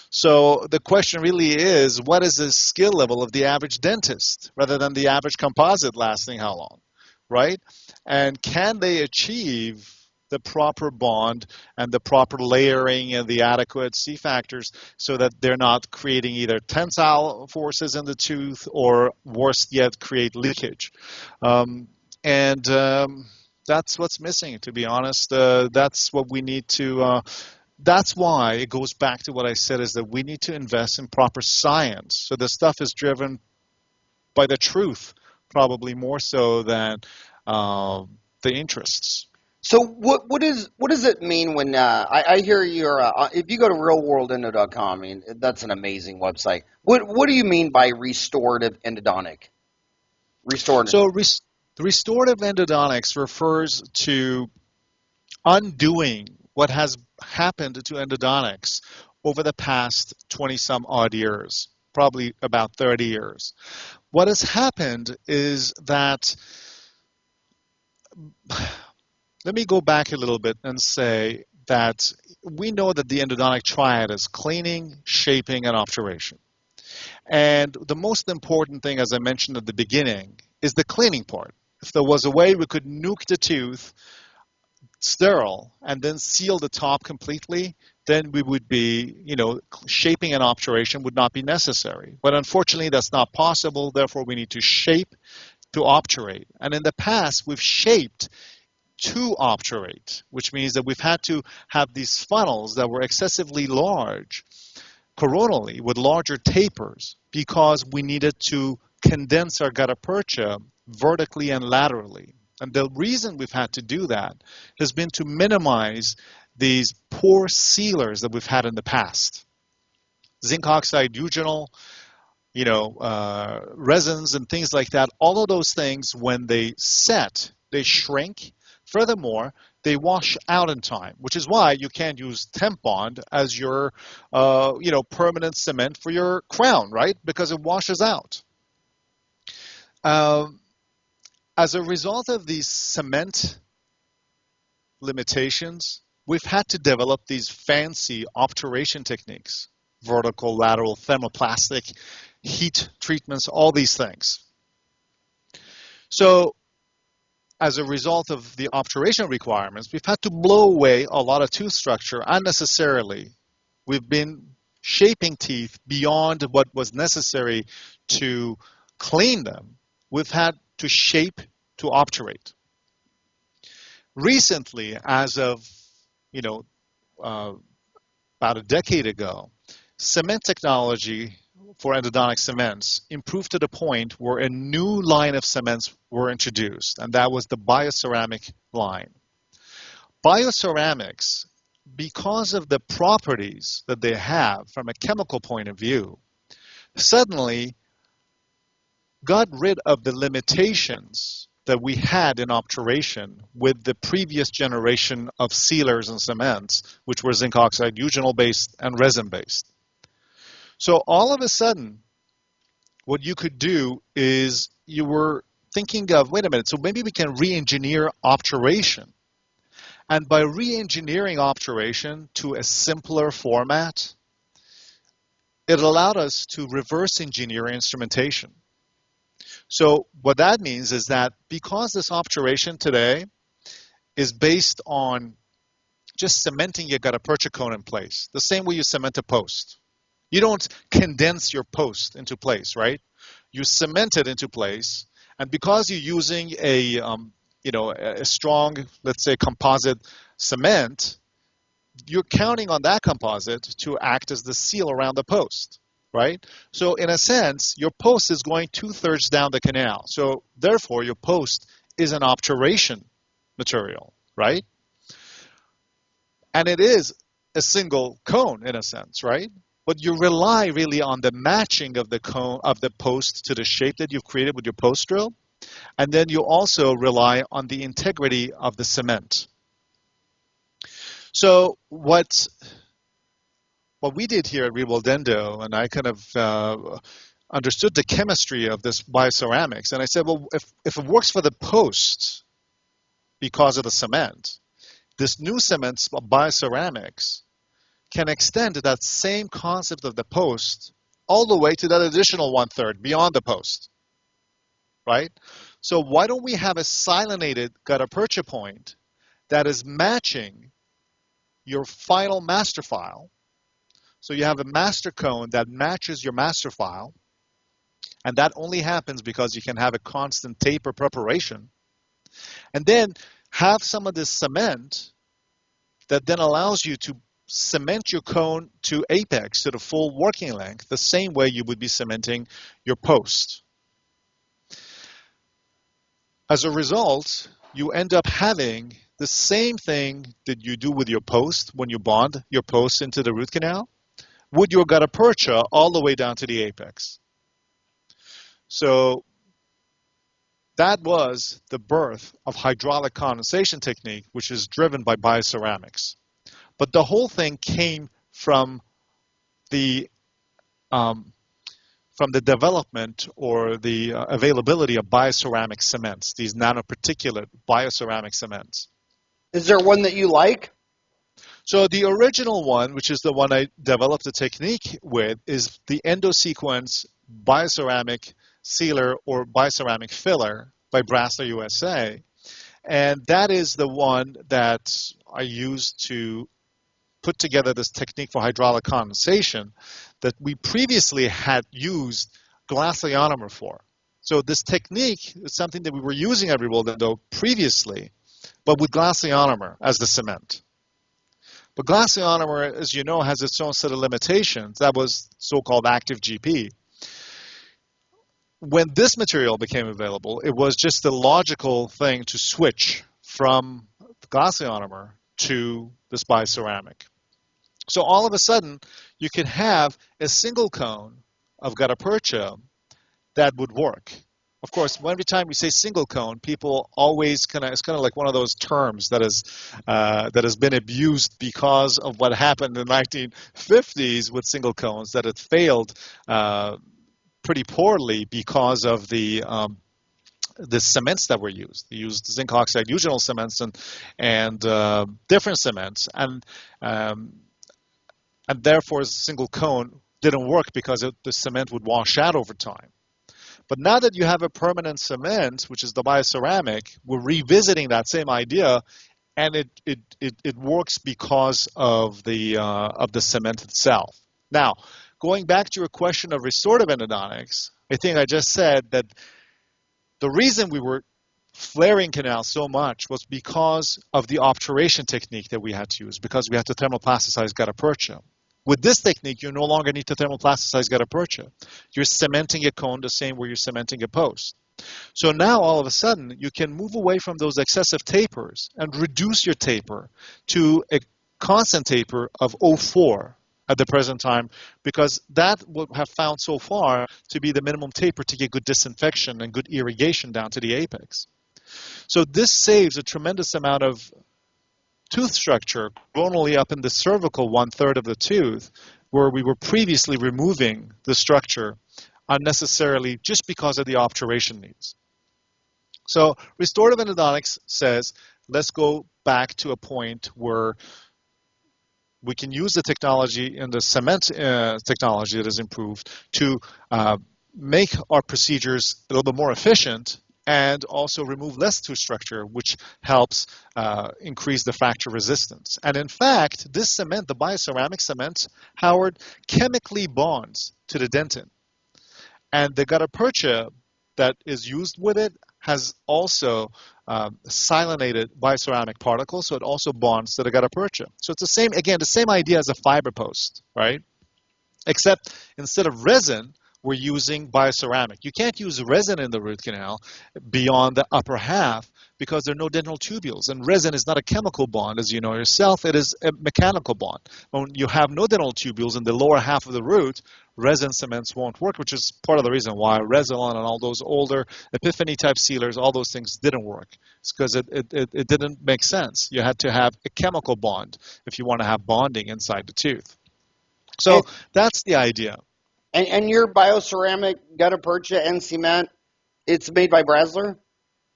So the question really is, what is the skill level of the average dentist rather than the average composite lasting how long, right? And can they achieve the proper bond and the proper layering and the adequate C factors so that they're not creating either tensile forces in the tooth or, worse yet, create leakage? That's what's missing, to be honest. That's what we need to... That's why it goes back to what I said, is that we need to invest in proper science. So the stuff is driven by the truth, probably more so than the interests. So what does it mean when I hear if you go to RealWorldEndo.com, I mean, that's an amazing website. What do you mean by restorative endodontic? Restorative. So restorative endodontics refers to undoing what has happened to endodontics over the past 20-some odd years, probably about 30 years. What has happened is that, let me go back a little bit and say that we know that the endodontic triad is cleaning, shaping, and obturation. And the most important thing, as I mentioned at the beginning, is the cleaning part. If there was a way we could nuke the tooth sterile and then seal the top completely, then we would be, shaping and obturation would not be necessary. But unfortunately, that's not possible. Therefore, we need to shape to obturate. And in the past, we've shaped to obturate, which means that we've had to have these funnels that were excessively large, coronally with larger tapers because we needed to condense our gutta percha vertically and laterally. And the reason we've had to do that has been to minimize these poor sealers that we've had in the past. Zinc oxide eugenol, resins and things like that, all of those things, when they set, they shrink. Furthermore, they wash out in time, which is why you can't use temp bond as your, permanent cement for your crown, right? Because it washes out. As a result of these cement limitations, we've had to develop these fancy obturation techniques, vertical, lateral, thermoplastic, heat treatments, all these things. So as a result of the obturation requirements, we've had to blow away a lot of tooth structure unnecessarily. We've been shaping teeth beyond what was necessary to clean them. We've had to shape to obturate. Recently, as of about a decade ago, cement technology for endodontic cements improved to the point where a new line of cements were introduced, and that was the BioCeramic line. BioCeramics, because of the properties that they have from a chemical point of view, suddenly got rid of the limitations that we had in obturation with the previous generation of sealers and cements, which were zinc oxide eugenol based and resin based. So all of a sudden, what you could do is you were thinking of, wait a minute, so maybe we can re-engineer obturation. And by re-engineering obturation to a simpler format, it allowed us to reverse engineer instrumentation. So what that means is that because this obturation today is based on just cementing your gutta percha cone in place, the same way you cement a post. You don't condense your post into place, right? You cement it into place, and because you're using a strong, let's say, composite cement, you're counting on that composite to act as the seal around the post, right? So in a sense, your post is going 2/3 down the canal. So therefore, your post is an obturation material, right? And it is a single cone in a sense, right? But you rely really on the matching of the cone of the post to the shape that you've created with your post drill. And then you also rely on the integrity of the cement. So what we did here at RealWorldEndo, and I kind of understood the chemistry of this BioCeramics, and I said, well, if it works for the post because of the cement, this new cement, BioCeramics, can extend that same concept of the post all the way to that additional 1/3 beyond the post, right? So why don't we have a silinated gutta percha point that is matching your final master file? So you have a master cone that matches your master file, and that only happens because you can have a constant taper preparation. And then have some of this cement that then allows you to cement your cone to apex, to the full working length, the same way you would be cementing your post. As a result, you end up having the same thing that you do with your post when you bond your post into the root canal, with your gutta percha all the way down to the apex. So that was the birth of hydraulic condensation technique, which is driven by BioCeramics. But the whole thing came from the development or the availability of bioceramic cements, these nanoparticulate bioceramic cements. Is there one that you like? So the original one, which is the one I developed the technique with, is the Endo sequence bioceramic sealer or bioceramic filler by Brasseler USA. And that is the one that I used to put together this technique for hydraulic condensation that we previously had used glass ionomer for. So this technique is something that we were using at RealWorldEndo previously, but with glass ionomer as the cement. But glass ionomer, as you know, has its own set of limitations. That was so-called active GP. When this material became available, it was just the logical thing to switch from the glass ionomer to this BioCeramic. So all of a sudden, you can have a single cone of gutta percha that would work. Of course, every time we say single cone, people always it's kind of like one of those terms that has been abused because of what happened in the 1950s with single cones, that it failed pretty poorly because of the cements that were used. They used zinc oxide eugenol cements and different cements, and therefore a single cone didn't work because the cement would wash out over time. But now that you have a permanent cement, which is the BioCeramic, we're revisiting that same idea, and it works because of the cement itself. Now, going back to your question of restorative endodontics, I think I just said that the reason we were flaring canals so much was because of the obturation technique that we had to use, because we had to thermoplasticize gutta percha. With this technique, you no longer need to thermoplasticize gutta percha. You're cementing a cone the same way you're cementing a post. So now, all of a sudden, you can move away from those excessive tapers and reduce your taper to a constant taper of 0.4 at the present time, because that would have found so far to be the minimum taper to get good disinfection and good irrigation down to the apex. So this saves a tremendous amount of tooth structure coronally up in the cervical 1/3 of the tooth, where we were previously removing the structure unnecessarily just because of the obturation needs. So restorative endodontics says, let's go back to a point where we can use the technology in the cement technology that is improved to make our procedures a little bit more efficient and also remove less tooth structure, which helps increase the fracture resistance. And in fact, this cement, the BioCeramic cement, Howard, chemically bonds to the dentin. And the gutta percha that is used with it has also silanated BioCeramic particles, so it also bonds to the gutta percha. So it's the same idea as a fiber post, right? Except instead of resin, we're using BioCeramic. You can't use resin in the root canal beyond the upper half because there are no dental tubules. And resin is not a chemical bond, as you know yourself. It is a mechanical bond. When you have no dental tubules in the lower half of the root, resin cements won't work, which is part of the reason why Resilon and all those older Epiphany type sealers, all those things didn't work. It's because it didn't make sense. You had to have a chemical bond if you want to have bonding inside the tooth. So that's the idea. And your BioCeramic gutta percha and cement, it's made by Brasler?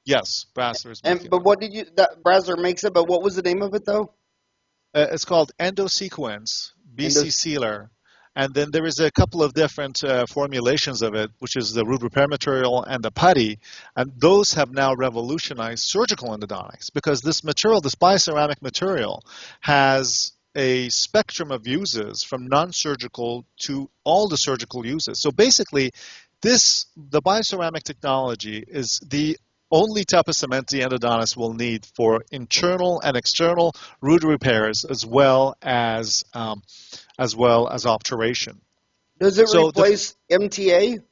Yes, Brasler is making But what Brasler makes it, but what was the name of it though? It's called Endo Sequence, BC Sealer. And then there is a couple of different formulations of it, which is the root repair material and the putty. And those have now revolutionized surgical endodontics because this material, this BioCeramic material, has a spectrum of uses from non-surgical to all the surgical uses. So basically, the BioCeramic technology is the only type of cement the endodontist will need for internal and external root repairs as well as obturation. Does it replace MTA?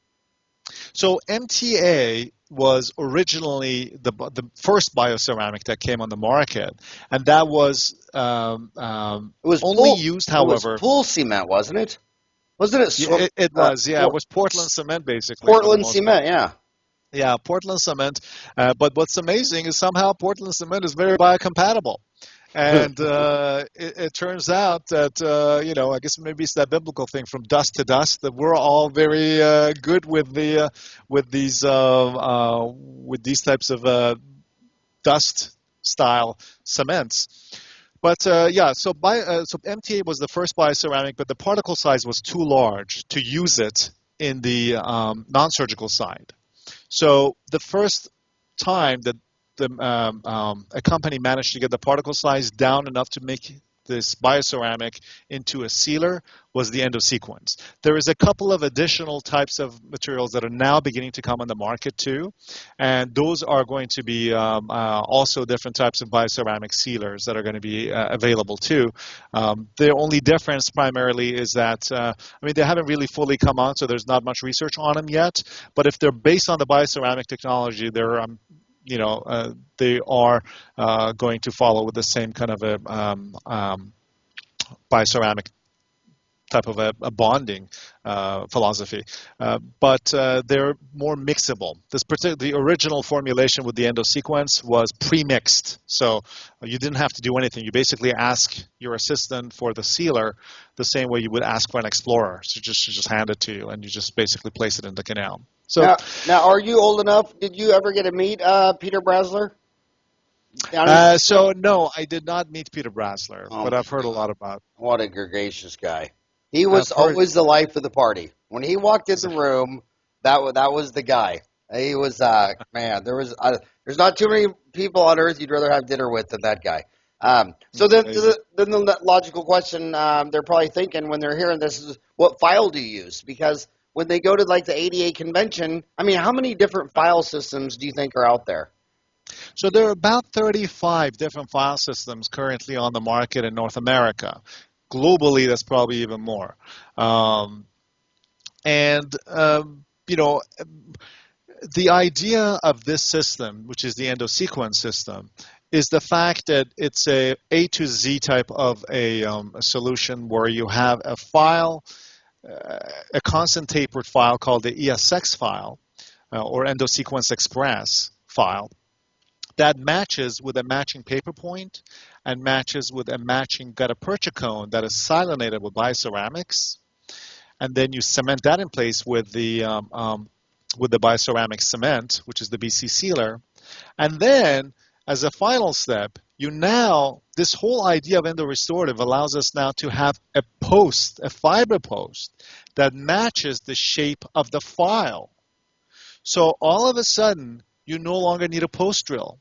So MTA was originally the first BioCeramic that came on the market, and that was used, however. It was pool cement, wasn't it? Wasn't it? It was, yeah. It was Portland cement, basically. Portland cement, yeah. Yeah, Portland cement. But what's amazing is somehow Portland cement is very biocompatible. And it turns out that, I guess maybe it's that biblical thing from dust to dust, that we're all very good with these types of dust-style cements. But so MTA was the first BioCeramic, but the particle size was too large to use it in the non-surgical side. So the first time that a company managed to get the particle size down enough to make this bioceramic into a sealer was the Endo sequence. There is a couple of additional types of materials that are now beginning to come on the market too, and those are going to be also different types of bioceramic sealers that are going to be available too. The only difference primarily is that, they haven't really fully come on, so there's not much research on them yet, but if they're based on the bioceramic technology, they are going to follow with the same kind of a bioceramic type of a bonding philosophy, but they're more mixable. The original formulation with the Endo sequence was pre-mixed, so you didn't have to do anything. You basically ask your assistant for the sealer the same way you would ask for an Explorer. So just hand it to you, and you just basically place it in the canal. So now, are you old enough? Did you ever get to meet Peter Brasler? So no, I did not meet Peter Brasler, but I've heard a lot about. What a gregarious guy! He was always the life of the party. When he walked in the room, that was the guy. He was man. There's not too many people on earth you'd rather have dinner with than that guy. So then the logical question they're probably thinking when they're hearing this is, what file do you use? Because when they go to like the ADA convention, how many different file systems do you think are out there? So there are about 35 different file systems currently on the market in North America. Globally, that's probably even more. The idea of this system, which is the Endo sequence system, is the fact that it's a to Z type of a solution where you have a file, a constant tapered file called the ESX file, or Endo Sequence Express file, that matches with a matching paper point and matches with a matching gutta-percha cone that is silanated with BioCeramics, and then you cement that in place with the BioCeramic cement, which is the BC sealer, and then as a final step, this whole idea of endo restorative allows us now to have a fiber post that matches the shape of the file. So all of a sudden, you no longer need a post drill.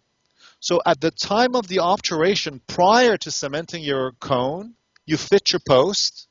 So at the time of the obturation, prior to cementing your cone, you fit your post,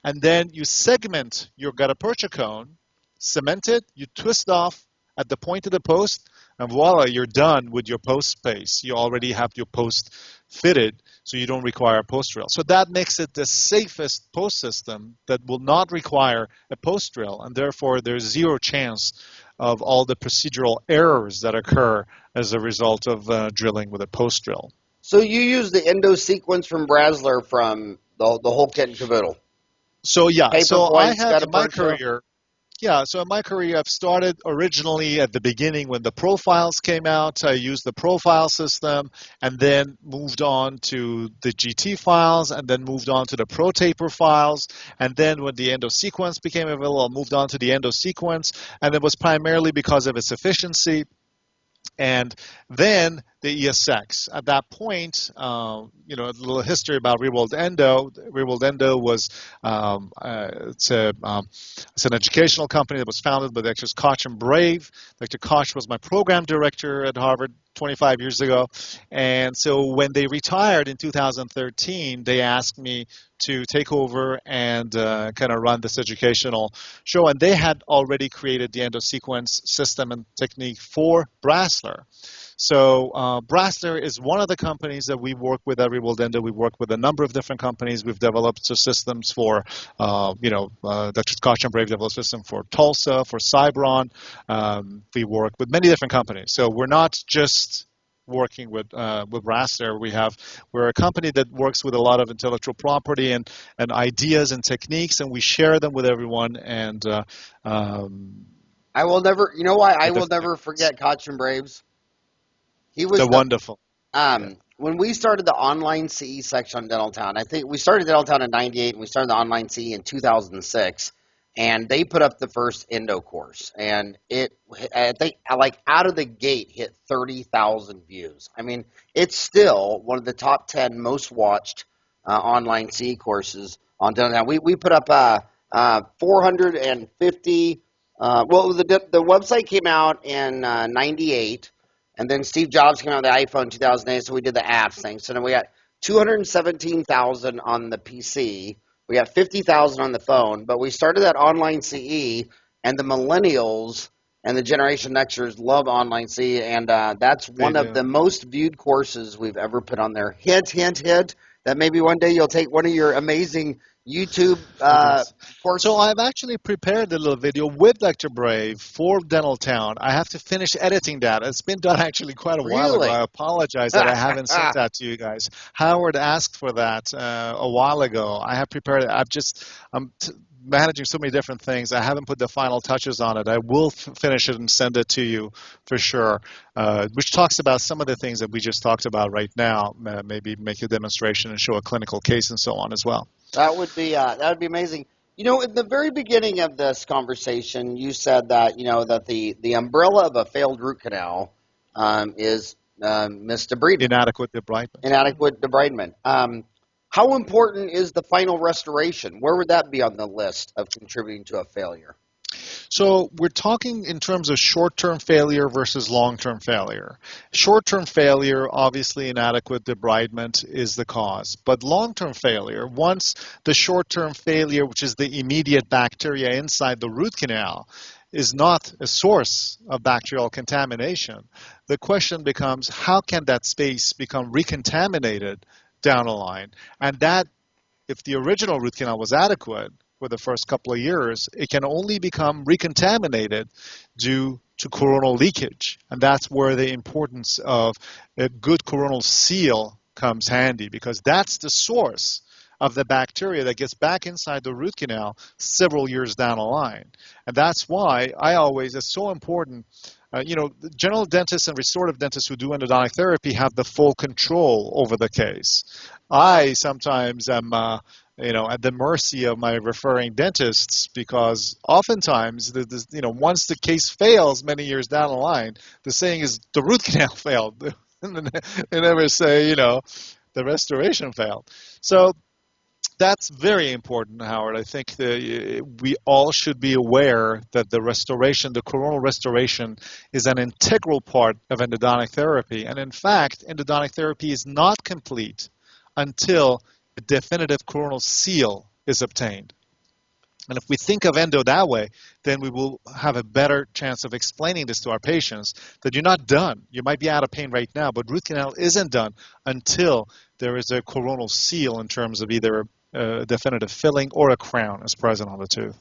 and then you segment your gutta-percha cone, cement it, you twist off at the point of the post, and voila, you're done with your post space. You already have your post fitted, so you don't require a post drill. So that makes it the safest post system that will not require a post drill, and therefore there's zero chance of all the procedural errors that occur as a result of drilling with a post drill. So you use the Endo sequence from Brasler from the whole kit and caboodle. So yeah, I have in my career. Yeah, so in my career, I've started originally at the beginning when the profiles came out. I used the profile system and then moved on to the GT files and then moved on to the Pro Taper files. And then when the Endo sequence became available, I moved on to the Endo sequence. And it was primarily because of its efficiency. And then the ESX. At that point, a little history about RealWorldEndo. RealWorldEndo was it's an educational company that was founded by Dr. Koch and Brave. Dr. Koch was my program director at Harvard 25 years ago. And so when they retired in 2013, they asked me to take over and kind of run this educational show. And they had already created the Endo sequence system and technique for Brasler. So Brasler is one of the companies that we work with at RealWorldEndo. We work with a number of different companies. We've developed systems for, Dr. Koch and Brave developed a system for Tulsa, for Cybron. We work with many different companies. So we're not just working with Brasler. We're a company that works with a lot of intellectual property and ideas and techniques, and we share them with everyone. And I will never. You know why I will never forget Koch and Braves? He was wonderful. When we started the online CE section on Dental Town, I think we started Dental Town in '98, and we started the online CE in 2006. And they put up the first Endo course, and I think, like out of the gate, hit 30,000 views. I mean, it's still one of the top 10 most watched online CE courses on Dental Town. We put up 450. The website came out in '98. And then Steve Jobs came out with the iPhone in 2008, so we did the apps thing. So then we got 217,000 on the PC. We got 50,000 on the phone, but we started that online CE, and the millennials and the Generation Xers love online CE, and that's They one of do. the most viewed courses we've ever put on there. Hint, hint, hint, that maybe one day you'll take one of your amazing YouTube Videos. So courses. I've actually prepared a little video with Dr. Brave for Dental Town. I have to finish editing that. It's been done actually quite a while ago. I Really? apologize that I haven't sent that to you guys. Howard asked for that a while ago. I have prepared it. I'm managing so many different things. I haven't put the final touches on it. I will finish it and send it to you for sure, which talks about some of the things that we just talked about right now. Maybe make a demonstration and show a clinical case and so on as well. That would be amazing. You know, in the very beginning of this conversation, you said that that the umbrella of a failed root canal is misdebridement, Inadequate debridement. inadequate debridement. How important is the final restoration? Where would that be on the list of contributing to a failure? So we're talking in terms of short-term failure versus long-term failure. Short-term failure, obviously inadequate debridement is the cause. But long-term failure, once the short-term failure, which is the immediate bacteria inside the root canal, is not a source of bacterial contamination, the question becomes how can that space become recontaminated down the line? And that, if the original root canal was adequate, for the first couple of years, it can only become recontaminated due to coronal leakage. And that's where the importance of a good coronal seal comes handy, because that's the source of the bacteria that gets back inside the root canal several years down the line. And that's why it's so important. The general dentists and restorative dentists who do endodontic therapy have the full control over the case. I sometimes am at the mercy of my referring dentists, because oftentimes, once the case fails many years down the line, the saying is the root canal failed. They never say, the restoration failed. So that's very important, Howard. I think we all should be aware that the coronal restoration, is an integral part of endodontic therapy. And in fact, endodontic therapy is not complete until a definitive coronal seal is obtained. And if we think of endo that way, then we will have a better chance of explaining this to our patients, that you're not done. You might be out of pain right now, but root canal isn't done until there is a coronal seal in terms of either a definitive filling or a crown is present on the tooth.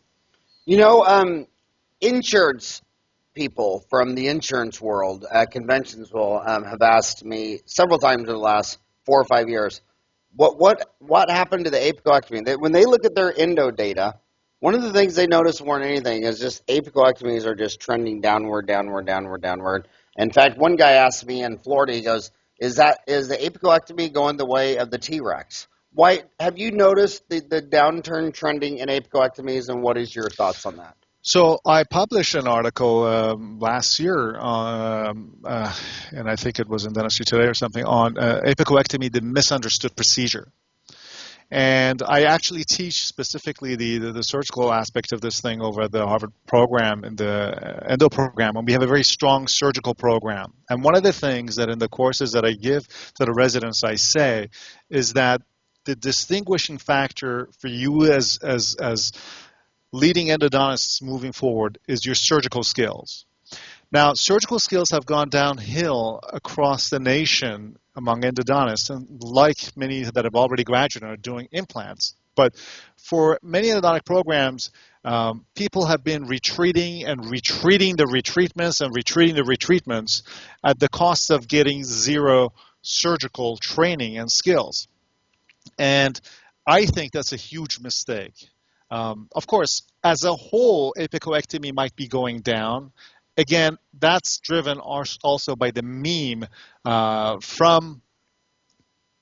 Insurance people from the insurance world at conventions will have asked me several times in the last 4 or 5 years, what happened to the apicoectomy? When they look at their endo data, one of the things they notice more than anything is just apicoectomies are just trending downward, downward, downward, downward. In fact, one guy asked me in Florida, he goes, is the apicoectomy going the way of the T-Rex? Why have you noticed the downturn trending in apicoectomies, and what is your thoughts on that? So I published an article last year, and I think it was in Dentistry Today or something, on apicoectomy, the misunderstood procedure. And I actually teach specifically the surgical aspect of this thing over at the Harvard program, in the Endo program, and we have a very strong surgical program. And one of the things that in the courses that I give to the residents I say is that the distinguishing factor for you as leading endodontists moving forward is your surgical skills. Now, surgical skills have gone downhill across the nation among endodontists, and like many that have already graduated are doing implants. But for many endodontic programs, people have been retreating the retreatments and retreating the retreatments at the cost of getting zero surgical training and skills. And I think that's a huge mistake. Of course, as a whole, apicoectomy might be going down. Again, that's driven also by the meme from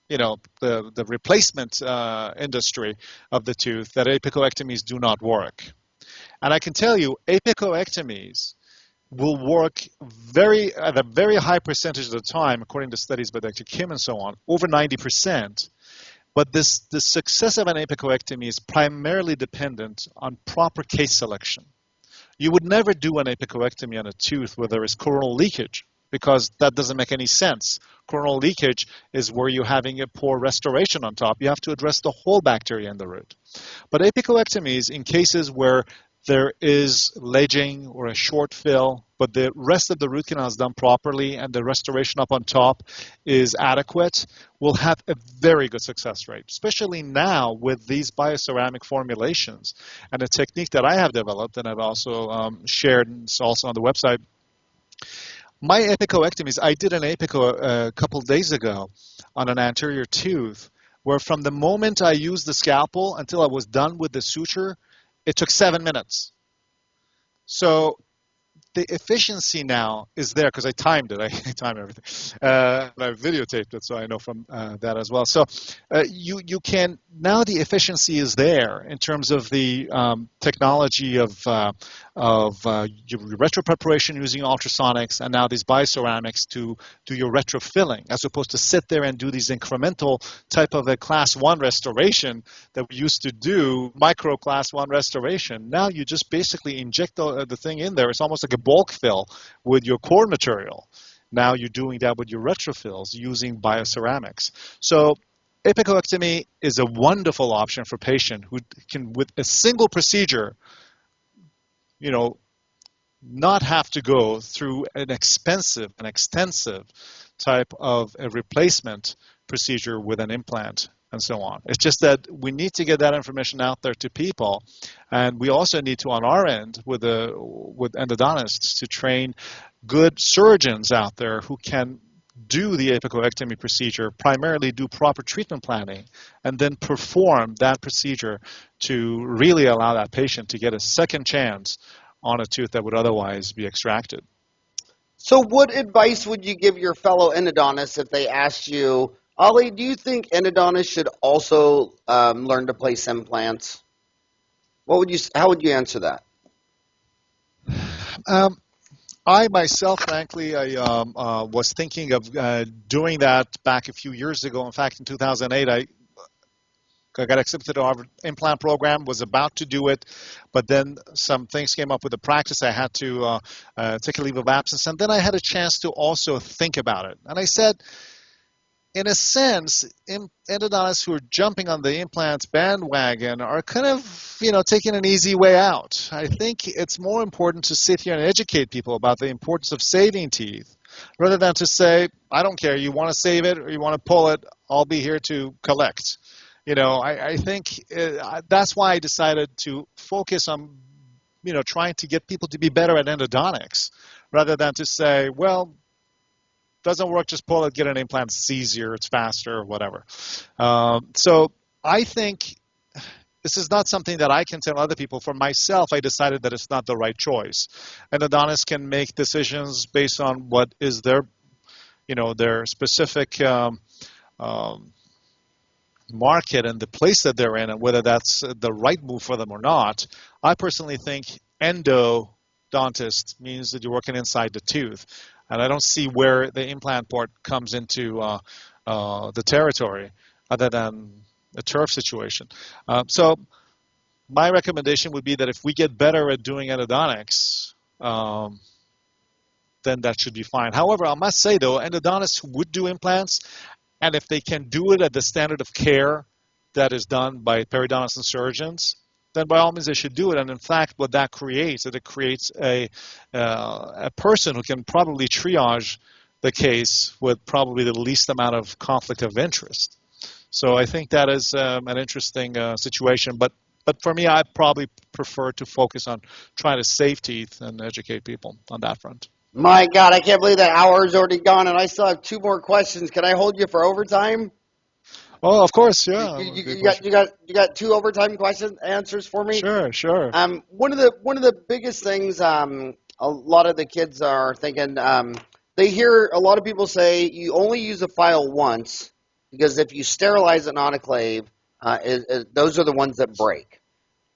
the replacement industry of the tooth, that apicoectomies do not work. And I can tell you, apicoectomies will work at a very high percentage of the time, according to studies by Dr. Kim and so on, over 90%. But the success of an apicoectomy is primarily dependent on proper case selection. You would never do an apicoectomy on a tooth where there is coronal leakage. because that doesn't make any sense. Coronal leakage is where you're having a poor restoration on top. You have to address the whole bacteria in the root. But apicoectomies, in cases where there is ledging or a short fill, but the rest of the root canal is done properly and the restoration up on top is adequate, will have a very good success rate, especially now with these bioceramic formulations. And a technique that I have developed, and I've also shared, and it's also on the website. My apicoectomies, I did an apico a couple days ago on an anterior tooth, where from the moment I used the scalpel until I was done with the suture, it took 7 minutes. So the efficiency now is there because I timed it. I timed everything. And I videotaped it, so I know from that as well. So you can, now the efficiency is there in terms of the technology of your retro preparation using ultrasonics, and now these bioceramics to do your retrofilling, as opposed to sit there and do these incremental type of a class 1 restoration that we used to do, micro class 1 restoration. Now you just basically inject the thing in there. It's almost like a bulk fill with your core material. Now you're doing that with your retrofills using bioceramics. So apicoectomy is a wonderful option for patient who can, with a single procedure, not have to go through an expensive and extensive type of a replacement procedure with an implant and so on. It's just that we need to get that information out there to people, and we also need to, on our end, with endodontists, to train good surgeons out there who can do the apicoectomy procedure, primarily do proper treatment planning, and then perform that procedure to really allow that patient to get a second chance on a tooth that would otherwise be extracted. So what advice would you give your fellow endodontists if they asked you, Ali, do you think endodontists should also learn to place implants? How would you answer that? I myself, frankly, I was thinking of doing that back a few years ago. In fact, in 2008, I got accepted to our implant program, was about to do it, but then some things came up with the practice. I had to take a leave of absence, and then I had a chance to also think about it. And I said, in a sense, endodontists who are jumping on the implants bandwagon are kind of, taking an easy way out. I think it's more important to sit here and educate people about the importance of saving teeth, rather than to say, I don't care, you want to save it or you want to pull it, I'll be here to collect. I think that's why I decided to focus on, trying to get people to be better at endodontics, rather than to say, well, doesn't work, just pull it, get an implant, it's easier, it's faster, or whatever. So I think this is not something that I can tell other people. For myself, I decided that it's not the right choice. Endodontists can make decisions based on what is their specific market and the place that they're in, and whether that's the right move for them or not. I personally think endodontist means that you're working inside the tooth. And I don't see where the implant part comes into the territory other than a turf situation. So my recommendation would be that if we get better at doing endodontics, then that should be fine. However, I must say, though, endodontists who would do implants, and if they can do it at the standard of care that is done by periodontists and surgeons, then by all means they should do it. And in fact, what that creates, it creates a person who can probably triage the case with probably the least amount of conflict of interest. So I think that is an interesting situation. But for me, I probably prefer to focus on trying to save teeth and educate people on that front. My God, I can't believe that hour is already gone, and I still have 2 more questions. Can I hold you for overtime? Oh, of course, yeah. You got 2 overtime answers for me? Sure. One of the biggest things a lot of the kids are thinking, they hear a lot of people say you only use a file once, because if you sterilize an autoclave, those are the ones that break.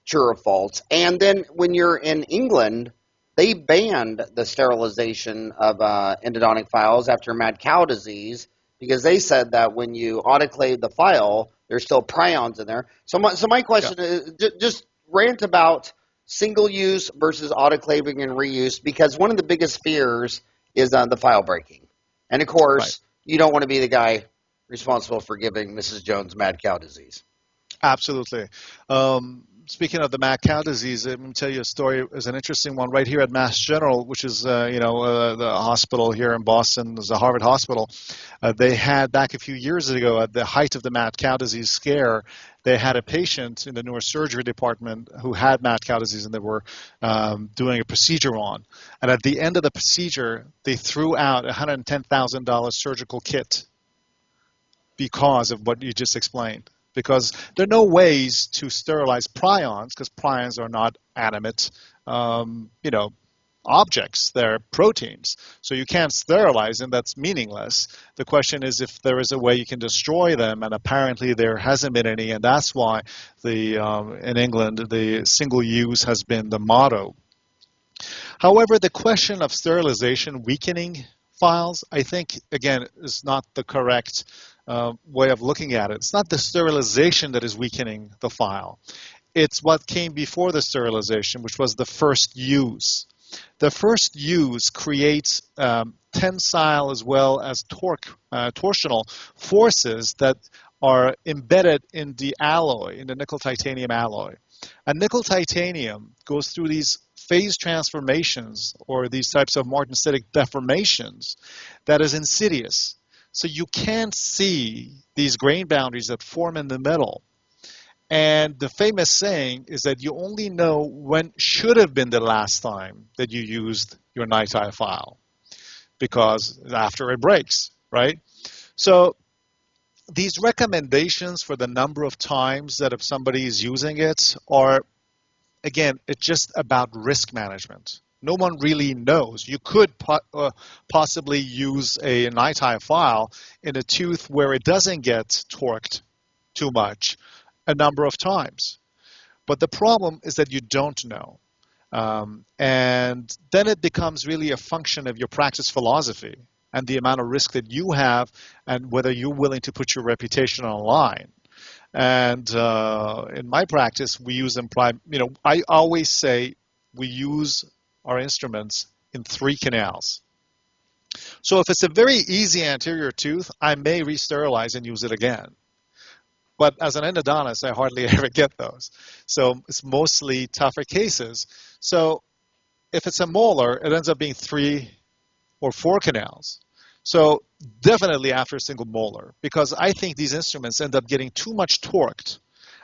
True or false? And then when you're in England, they banned the sterilization of endodontic files after mad cow disease, because they said that when you autoclave the file, there's still prions in there. So my question is, just rant about single use versus autoclaving and reuse, because one of the biggest fears is the file breaking. And of Right. course, you don't want to be the guy responsible for giving Mrs. Jones mad cow disease. Absolutely. Speaking of the mad cow disease, let me tell you a story. It's an interesting one right here at Mass General, which is the hospital here in Boston. There's a Harvard hospital. They had back a few years ago, at the height of the mad cow disease scare, they had a patient in the neurosurgery department who had mad cow disease, and they were doing a procedure on. And at the end of the procedure, they threw out a $110,000 surgical kit because of what you just explained. Because there are no ways to sterilize prions, because prions are not animate, objects. They're proteins. So you can't sterilize them. That's meaningless. The question is if there is a way you can destroy them, and apparently there hasn't been any, and that's why in England, the single use has been the motto. However, the question of sterilization weakening files, I think, again, is not the correct way of looking at it. It's not the sterilization that is weakening the file. It's what came before the sterilization, which was the first use. The first use creates tensile as well as torsional forces that are embedded in the alloy, in the nickel titanium alloy. And nickel titanium goes through these phase transformations, or these types of martensitic deformations, that is insidious. So you can't see these grain boundaries that form in the middle. And the famous saying is that you only know when should have been the last time that you used your NiTi file, because after it breaks, right? So these recommendations for the number of times that if somebody is using it are, again, it's just about risk management. No one really knows. You could possibly use a NiTi file in a tooth where it doesn't get torqued too much a number of times. But the problem is that you don't know. And then it becomes really a function of your practice philosophy and the amount of risk that you have and whether you're willing to put your reputation on the line. And in my practice, we use them I always say we use our instruments in 3 canals. So if it's a very easy anterior tooth, I may re-sterilize and use it again. But as an endodontist, I hardly ever get those. So it's mostly tougher cases. So if it's a molar, it ends up being 3 or 4 canals. So definitely after a single molar, because I think these instruments end up getting too much torqued.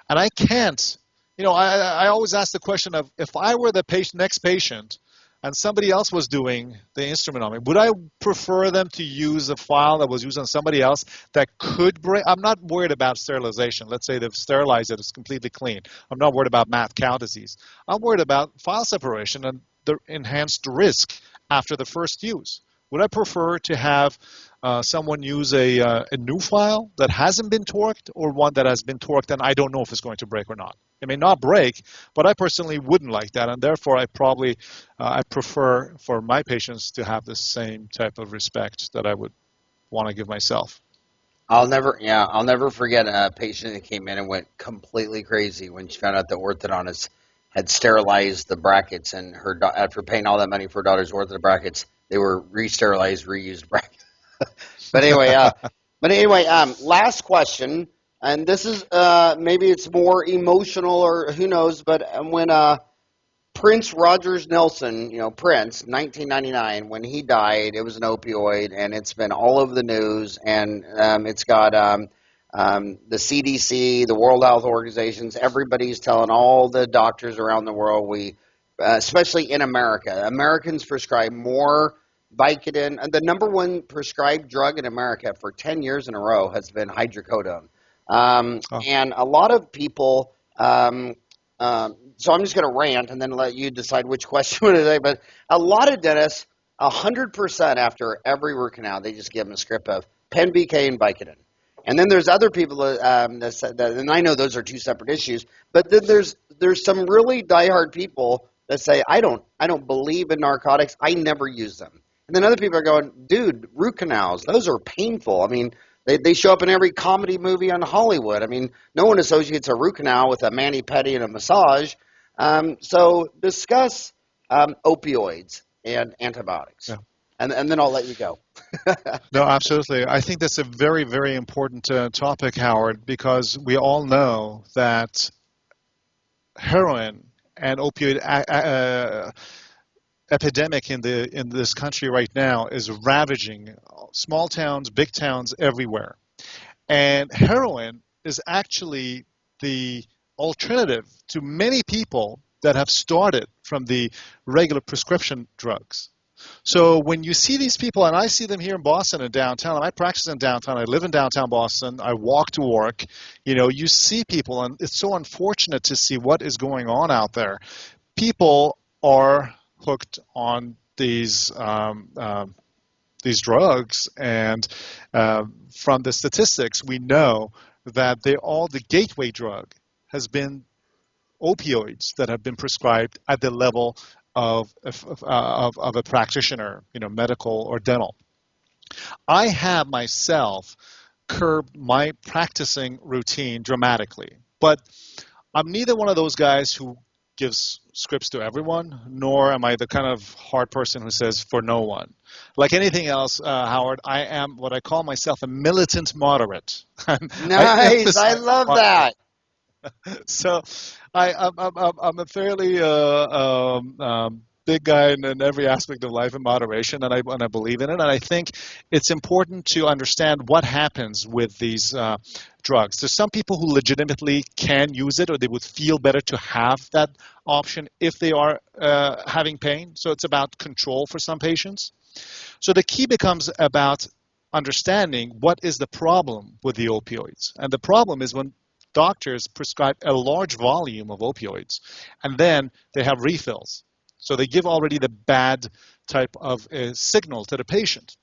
And I can't, I always ask the question of, if I were the next patient and somebody else was doing the instrument on me, would I prefer them to use a file that was used on somebody else that could break? I'm not worried about sterilization. Let's say they've sterilized it, it's completely clean. I'm not worried about mad cow disease. I'm worried about file separation and the enhanced risk after the first use. Would I prefer to have someone use a new file that hasn't been torqued, or one that has been torqued and I don't know if it's going to break or not? It may not break, but I personally wouldn't like that, and therefore I prefer for my patients to have the same type of respect that I would want to give myself. I'll never forget a patient that came in and went completely crazy when she found out the orthodontist had sterilized the brackets, and after paying all that money for her daughter's ortho brackets, they were re-sterilized, reused brackets. But anyway, last question, and this is maybe it's more emotional or who knows, but when Prince Rogers Nelson, Prince, 1999, when he died, it was an opioid, and it's been all over the news, and it's got the CDC, the World Health Organizations, everybody's telling all the doctors around the world, especially in America, Americans prescribe more Vicodin. And the number one prescribed drug in America for 10 years in a row has been hydrocodone. And a lot of people, so I'm just going to rant and then let you decide which question to say, but a lot of dentists, 100% after every root canal, they just give them a script of Pen-BK and Vicodin. And then there's other people that said that, and I know those are 2 separate issues, but then there's some really diehard people that say, I don't believe in narcotics, I never use them. And then other people are going, dude, root canals, those are painful. I mean, they show up in every comedy movie on Hollywood. I mean, no one associates a root canal with a mani-pedi and a massage. So discuss opioids and antibiotics. Yeah. And then I'll let you go. No, absolutely. I think that's a very, very important topic, Howard, because we all know that heroin and opioid epidemic in this country right now is ravaging small towns, big towns, everywhere. And heroin is actually the alternative to many people that have started from the regular prescription drugs. So when you see these people, and I see them here in Boston and downtown, and I practice in downtown, I live in downtown Boston, I walk to work, you see people, and it's so unfortunate to see what is going on out there. People are hooked on these drugs, and from the statistics, we know that the gateway drug has been opioids that have been prescribed at the level of a practitioner, medical or dental. I have myself curbed my practicing routine dramatically, but I'm neither one of those guys who gives scripts to everyone, nor am I the kind of hard person who says for no one. Like anything else, Howard, I am what I call myself a militant moderate. Nice. I love that. So I'm a fairly big guy in every aspect of life in moderation, and I believe in it. And I think it's important to understand what happens with these drugs. There's some people who legitimately can use it, or they would feel better to have that option if they are having pain. So it's about control for some patients. So the key becomes about understanding what is the problem with the opioids. And the problem is when doctors prescribe a large volume of opioids, and then they have refills. So they give already the bad type of signal to the patient.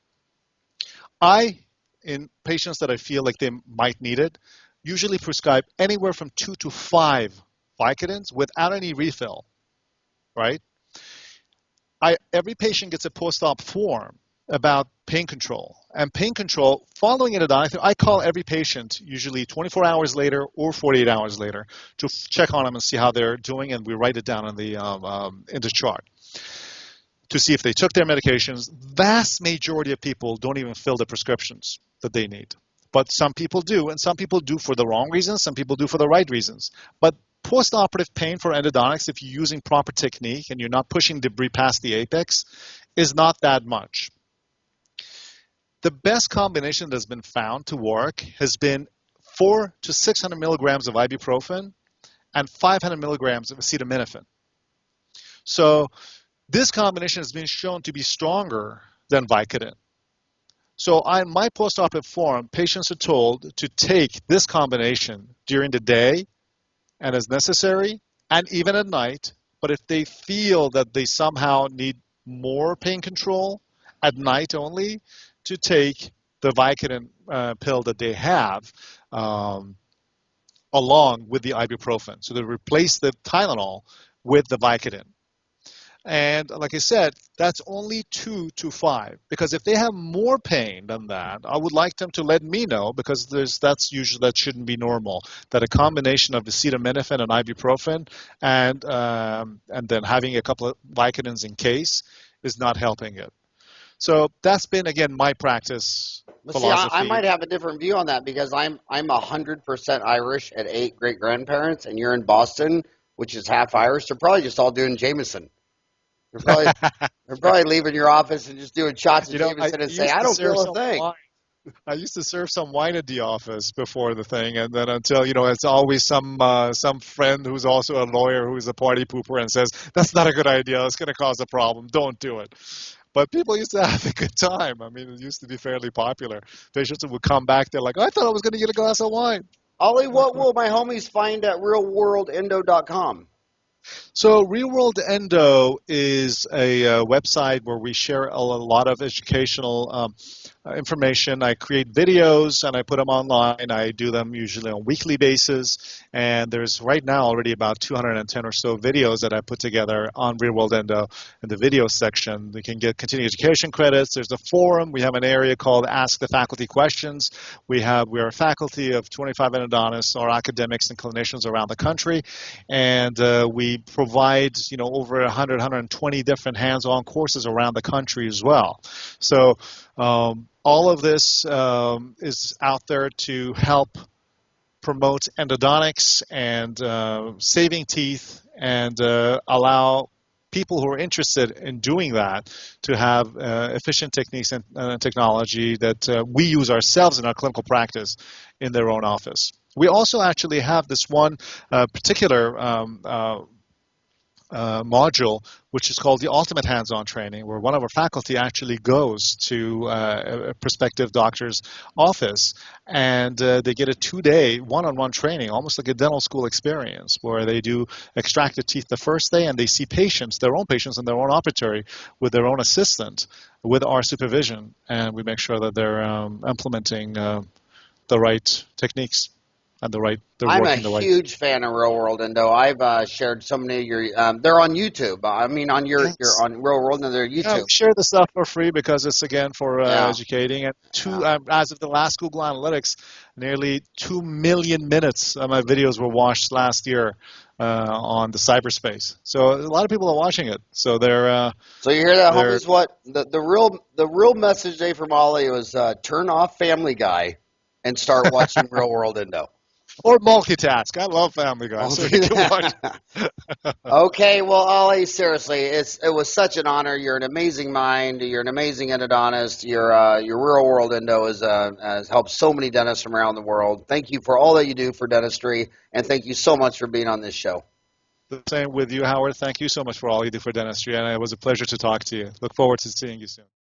In patients that I feel like they might need it, usually prescribe anywhere from 2 to 5 Vicodins without any refill, right? Every patient gets a post-op form about pain control. And pain control, following endodontic, I call every patient usually 24 hours later or 48 hours later to check on them and see how they're doing, and we write it down in the chart to see if they took their medications. Vast majority of people don't even fill the prescriptions that they need. But some people do, and some people do for the wrong reasons, some people do for the right reasons. But post-operative pain for endodontics, if you're using proper technique and you're not pushing debris past the apex, is not that much. The best combination that's been found to work has been 400 to 600 milligrams of ibuprofen and 500 milligrams of acetaminophen. So this combination has been shown to be stronger than Vicodin. So in my postoperative form, patients are told to take this combination during the day and as necessary, and even at night. But if they feel that they somehow need more pain control at night only, to take the Vicodin pill that they have along with the ibuprofen. So they replace the Tylenol with the Vicodin. And like I said, that's only 2 to 5. Because if they have more pain than that, I would like them to let me know, because that shouldn't be normal. That a combination of acetaminophen and ibuprofen and then having a couple of Vicodins in case is not helping it. So that's been, again, my practice philosophy. See, I might have a different view on that, because I'm 100% Irish at 8 great grandparents, and you're in Boston, which is half Irish. They're probably just all doing Jameson. They're probably leaving your office and just doing shots of Jameson and say, I don't feel a thing. Wine. I used to serve some wine at the office before the thing, and then until, it's always some friend who's also a lawyer who's a party pooper and says, that's not a good idea, it's going to cause a problem, don't do it. But people used to have a good time. I mean, it used to be fairly popular. Patients would come back, they're like, I thought I was going to get a glass of wine. Ollie, what will my homies find at RealWorldEndo.com? So RealWorldEndo is a website where we share a lot of educational information. I create videos and I put them online. I do them usually on a weekly basis. And there's right now already about 210 or so videos that I put together on RealWorldEndo in the video section. We can get continuing education credits. There's a forum. We have an area called Ask the Faculty Questions. We are a faculty of 25 endodontists or academics and clinicians around the country. And we provide, over 100, 120 different hands-on courses around the country as well. So all of this is out there to help promote endodontics and saving teeth and allow people who are interested in doing that to have efficient techniques and technology that we use ourselves in our clinical practice in their own office. We also actually have this one particular module, which is called the Ultimate Hands-On Training, where one of our faculty actually goes to a prospective doctor's office, and they get a 2-day one-on-one training, almost like a dental school experience, where they do extracted teeth the first day, and they see patients, their own patients in their own operatory with their own assistant, with our supervision, and we make sure that they're implementing the right techniques. I'm a huge fan of RealWorldEndo. I've shared so many of your. They're on YouTube. I mean, on you're on RealWorldEndo. They're YouTube. Yeah, we share the stuff for free because it's again for educating. And as of the last Google Analytics, nearly 2 million minutes of my videos were watched last year on the cyberspace. So a lot of people are watching it. So they're. So you hear that, homies? What the real message today from Ollie was: turn off Family Guy and start watching RealWorldEndo. Or multitask. I love Family Guy. So you can watch. Okay, well, Ollie, seriously, it was such an honor. You're an amazing mind. You're an amazing endodontist. Your RealWorldEndo has helped so many dentists from around the world. Thank you for all that you do for dentistry, and thank you so much for being on this show. The same with you, Howard. Thank you so much for all you do for dentistry, and it was a pleasure to talk to you. Look forward to seeing you soon.